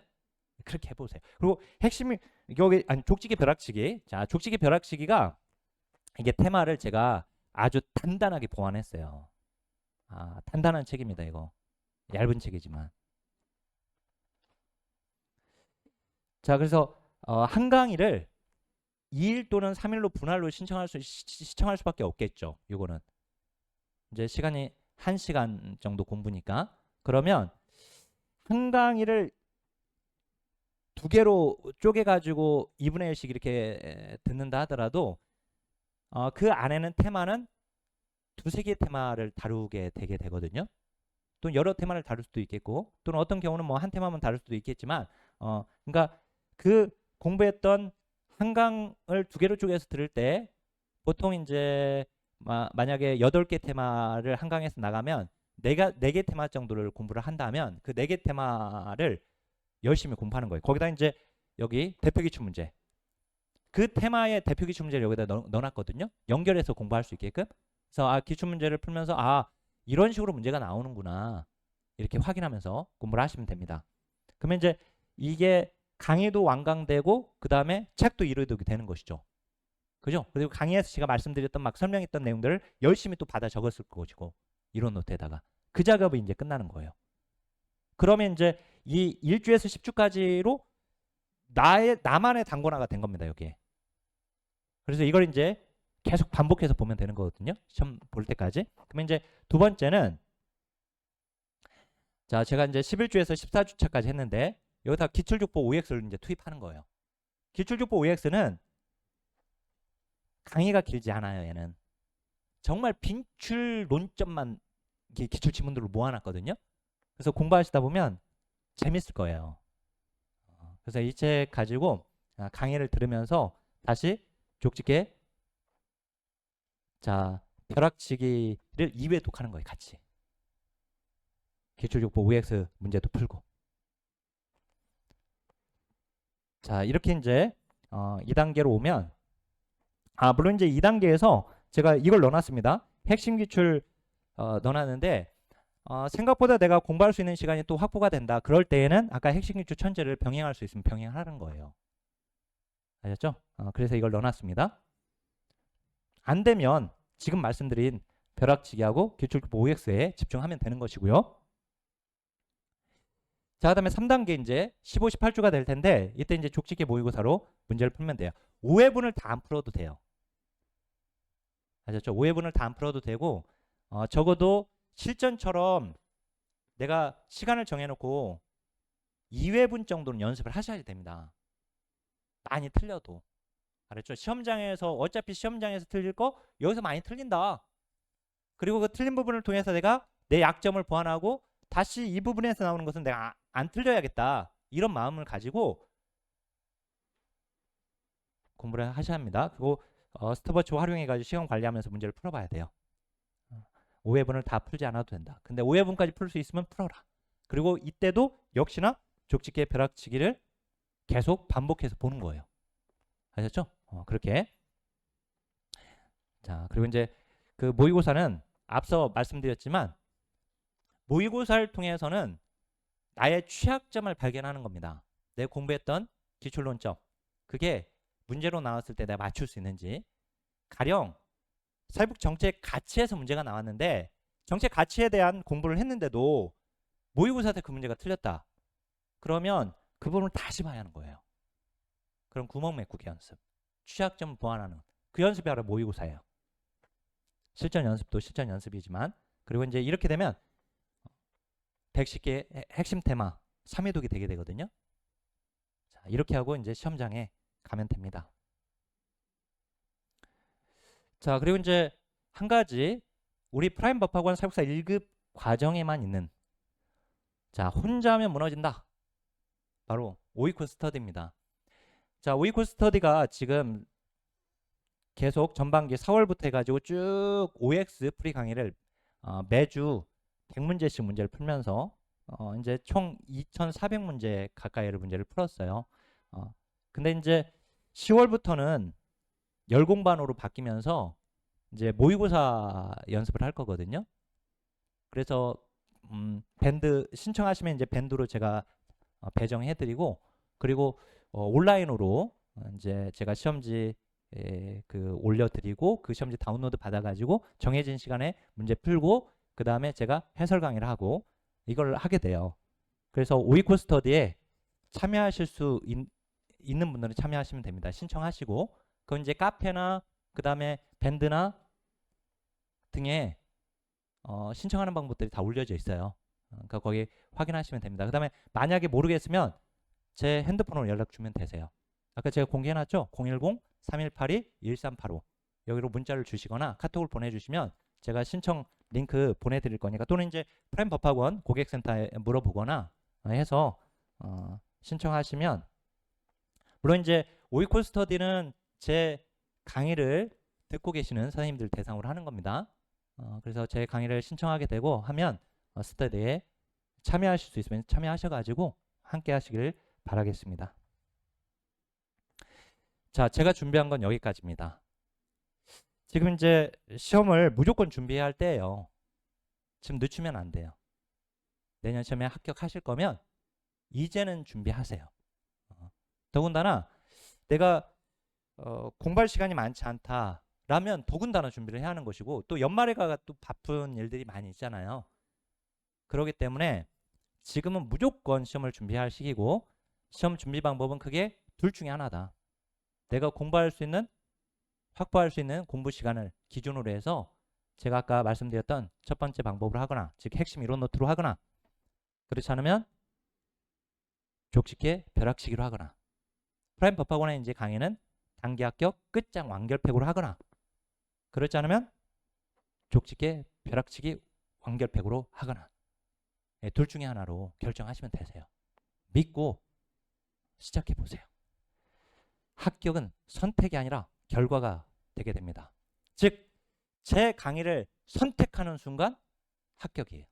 S1: 그렇게 해보세요. 그리고 핵심이 여기 족지기 벼락치기. 자, 족지기 벼락치기가 이게 테마를 제가 아주 단단하게 보완했어요. 단단한 책입니다. 이거 얇은 책이지만. 자, 그래서 한 강의를 2일 또는 3일로 분할로 시청할 수밖에 없겠죠. 이거는 이제 시간이 1시간 정도 공부니까. 그러면 한 강의를 2개로 쪼개가지고 2분의 1씩 이렇게 듣는다 하더라도 그 안에는 테마는 2-3개의 테마를 다루게 되게 되거든요. 또는 여러 테마를 다룰 수도 있겠고, 또는 어떤 경우는 뭐 한 테마만 다룰 수도 있겠지만, 그러니까 그 공부했던 한 강을 2개로 쪼개서 들을 때 보통 이제 만약에 8개 테마를 한 강에서 나가면 4개 테마 정도를 공부를 한다면 그 4개 테마를 열심히 공부하는 거예요. 거기다 이제 여기 대표 기출 문제. 그 테마의 대표 기출 문제를 여기다 넣어놨거든요. 연결해서 공부할 수 있게끔. 그래서 기출 문제를 풀면서 이런 식으로 문제가 나오는구나. 이렇게 확인하면서 공부를 하시면 됩니다. 그러면 이제 이게 강의도 완강되고 그 다음에 책도 이루어지게 되는 것이죠. 그죠? 그리고 강의에서 제가 말씀드렸던 막 설명했던 내용들을 열심히 또 받아 적었을 것이고 이론 노트에다가 그 작업이 이제 끝나는 거예요. 그러면 이제 이 1주에서 10주까지로 나만의 단권화가 된 겁니다. 여기에. 그래서 이걸 이제 계속 반복해서 보면 되는 거거든요. 시험 볼 때까지. 그러면 이제 두 번째는 자, 제가 이제 11주에서 14주차까지 했는데 여기다 기출족보 OX를 이제 투입하는 거예요. 기출족보 OX는 강의가 길지 않아요. 얘는 정말 빈출 논점만 기출 지문들로 모아놨거든요. 그래서 공부하시다 보면 재밌을 거예요. 그래서 이 책 가지고 강의를 들으면서 다시 족집게 자 벼락치기를 2회 독하는 거예요. 같이. 기출족보 OX 문제도 풀고. 자, 이렇게 이제 2단계로 오면 물론 이제 2단계에서 제가 이걸 넣어놨습니다. 핵심 기출 넣어놨는데 생각보다 내가 공부할 수 있는 시간이 또 확보가 된다. 그럴 때에는 아까 핵심 기출 천재를 병행할 수 있으면 병행하라는 거예요. 아셨죠? 그래서 이걸 넣어놨습니다. 안 되면 지금 말씀드린 벼락치기하고 기출족보 OX에 집중하면 되는 것이고요. 자, 그다음에 3단계 이제 15, 18주가 될 텐데 이때 이제 족집게 모의고사로 문제를 풀면 돼요. 5회분을 다 안 풀어도 돼요. 아셨죠? 5회분을 다 안 풀어도 되고 적어도 실전처럼 내가 시간을 정해놓고 2회분 정도는 연습을 하셔야 됩니다. 많이 틀려도. 알았죠? 시험장에서 어차피 시험장에서 틀릴 거 여기서 많이 틀린다. 그리고 그 틀린 부분을 통해서 내가 내 약점을 보완하고 다시 이 부분에서 나오는 것은 내가 안 틀려야겠다. 이런 마음을 가지고 공부를 하셔야 합니다. 그리고 스톱워치 활용해가지고 시간 관리하면서 문제를 풀어봐야 돼요. 5회분을 다 풀지 않아도 된다. 근데 5회분까지 풀 수 있으면 풀어라. 그리고 이때도 역시나 족집게 벼락치기를 계속 반복해서 보는 거예요. 아셨죠? 그렇게. 자, 그리고 이제 그 모의고사는 앞서 말씀드렸지만 모의고사를 통해서는 나의 취약점을 발견하는 겁니다. 내가 공부했던 기출론점 그게 문제로 나왔을 때 내가 맞출 수 있는지. 가령 사회복 정책 가치에서 문제가 나왔는데 정책 가치에 대한 공부를 했는데도 모의고사 때 그 문제가 틀렸다. 그러면 그 부분을 다시 봐야 하는 거예요. 그럼 구멍 메꾸기 연습. 취약점 보완하는 그 연습이 바로 모의고사예요. 실전 연습도 실전 연습이지만 그리고 이제 이렇게 되면 110개 핵심 테마 3회독이 되게 되거든요. 자, 이렇게 하고 이제 시험장에 가면 됩니다. 자, 그리고 이제 한 가지 우리 프라임 법학원 사육사 1급 과정에만 있는 자, 혼자 하면 무너진다. 바로 오이쿠 스터디입니다. 자, 우이콜 스터디가 지금 계속 전반기 4월부터 해가지고 쭉 OX 프리 강의를 매주 100문제씩 문제를 풀면서 이제 총 2,400문제 가까이의 문제를 풀었어요. 근데 이제 10월부터는 열공반으로 바뀌면서 이제 모의고사 연습을 할 거거든요. 그래서 밴드 신청하시면 이제 밴드로 제가 배정해드리고, 그리고 온라인으로 이제 제가 시험지 그 올려드리고 그 시험지 다운로드 받아가지고 정해진 시간에 문제 풀고 그 다음에 제가 해설 강의를 하고 이걸 하게 돼요. 그래서 오이콜 스터디에 참여하실 수 있는 분들은 참여하시면 됩니다. 신청하시고 그건 이제 카페나 그 다음에 밴드나 등에 신청하는 방법들이 다 올려져 있어요. 그러니까 거기 확인하시면 됩니다. 그 다음에 만약에 모르겠으면 제 핸드폰으로 연락 주면 되세요. 아까 제가 공개해놨죠? 010-3182-1385 여기로 문자를 주시거나 카톡을 보내주시면 제가 신청 링크 보내드릴 거니까, 또는 이제 프라임 법학원 고객센터에 물어보거나 해서 신청하시면, 물론 이제 오이콜 스터디는 제 강의를 듣고 계시는 선생님들 대상으로 하는 겁니다. 그래서 제 강의를 신청하게 되고 하면 스터디에 참여하실 수 있으면 참여하셔가지고 함께 하시길 바라겠습니다. 자, 제가 준비한 건 여기까지입니다. 지금 이제 시험을 무조건 준비해야 할 때예요. 지금 늦추면 안 돼요. 내년 시험에 합격하실 거면 이제는 준비하세요. 더군다나 내가 공부할 시간이 많지 않다라면 더군다나 준비를 해야 하는 것이고, 또 연말에 가가 또 바쁜 일들이 많이 있잖아요. 그렇기 때문에 지금은 무조건 시험을 준비할 시기고, 시험 준비 방법은 크게 둘 중에 하나다. 내가 공부할 수 있는, 확보할 수 있는 공부 시간을 기준으로 해서 제가 아까 말씀드렸던 첫 번째 방법으로 하거나, 즉 핵심 이론 노트로 하거나, 그렇지 않으면 족집게 벼락치기로 하거나, 프라임 법학원의 이제 강의는 단기 합격 끝장 완결팩으로 하거나, 그렇지 않으면 족집게 벼락치기 완결팩으로 하거나, 둘 중에 하나로 결정하시면 되세요. 믿고 시작해 보세요. 합격은 선택이 아니라 결과가 되게 됩니다. 즉, 제 강의를 선택하는 순간 합격이에요.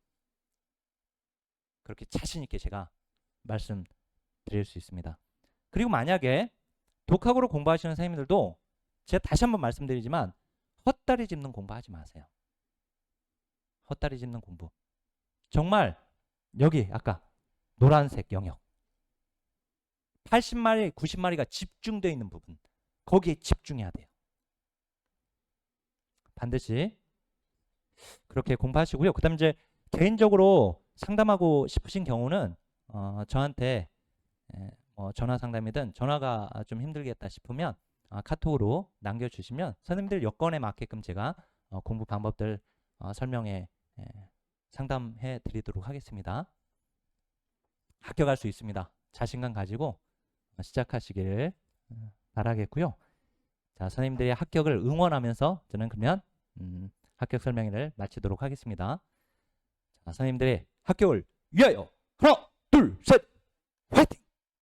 S1: 그렇게 자신 있게 제가 말씀드릴 수 있습니다. 그리고 만약에 독학으로 공부하시는 선생님들도 제가 다시 한번 말씀드리지만 헛다리 짚는 공부하지 마세요. 헛다리 짚는 공부. 정말 여기 아까 노란색 영역 80마리, 90마리가 집중되어 있는 부분, 거기에 집중해야 돼요. 반드시 그렇게 공부하시고요. 그 다음에 이제 개인적으로 상담하고 싶으신 경우는 저한테 전화 상담이든, 전화가 좀 힘들겠다 싶으면 카톡으로 남겨주시면 선생님들 여건에 맞게끔 제가 공부 방법들 설명해 상담해 드리도록 하겠습니다. 합격할 수 있습니다. 자신감 가지고 시작하시길 바라겠고요. 자, 선생님들의 합격을 응원하면서 저는 그러면 합격 설명회를 마치도록 하겠습니다. 자, 선생님들의 합격을 위하여 하나, 둘, 셋, 화이팅!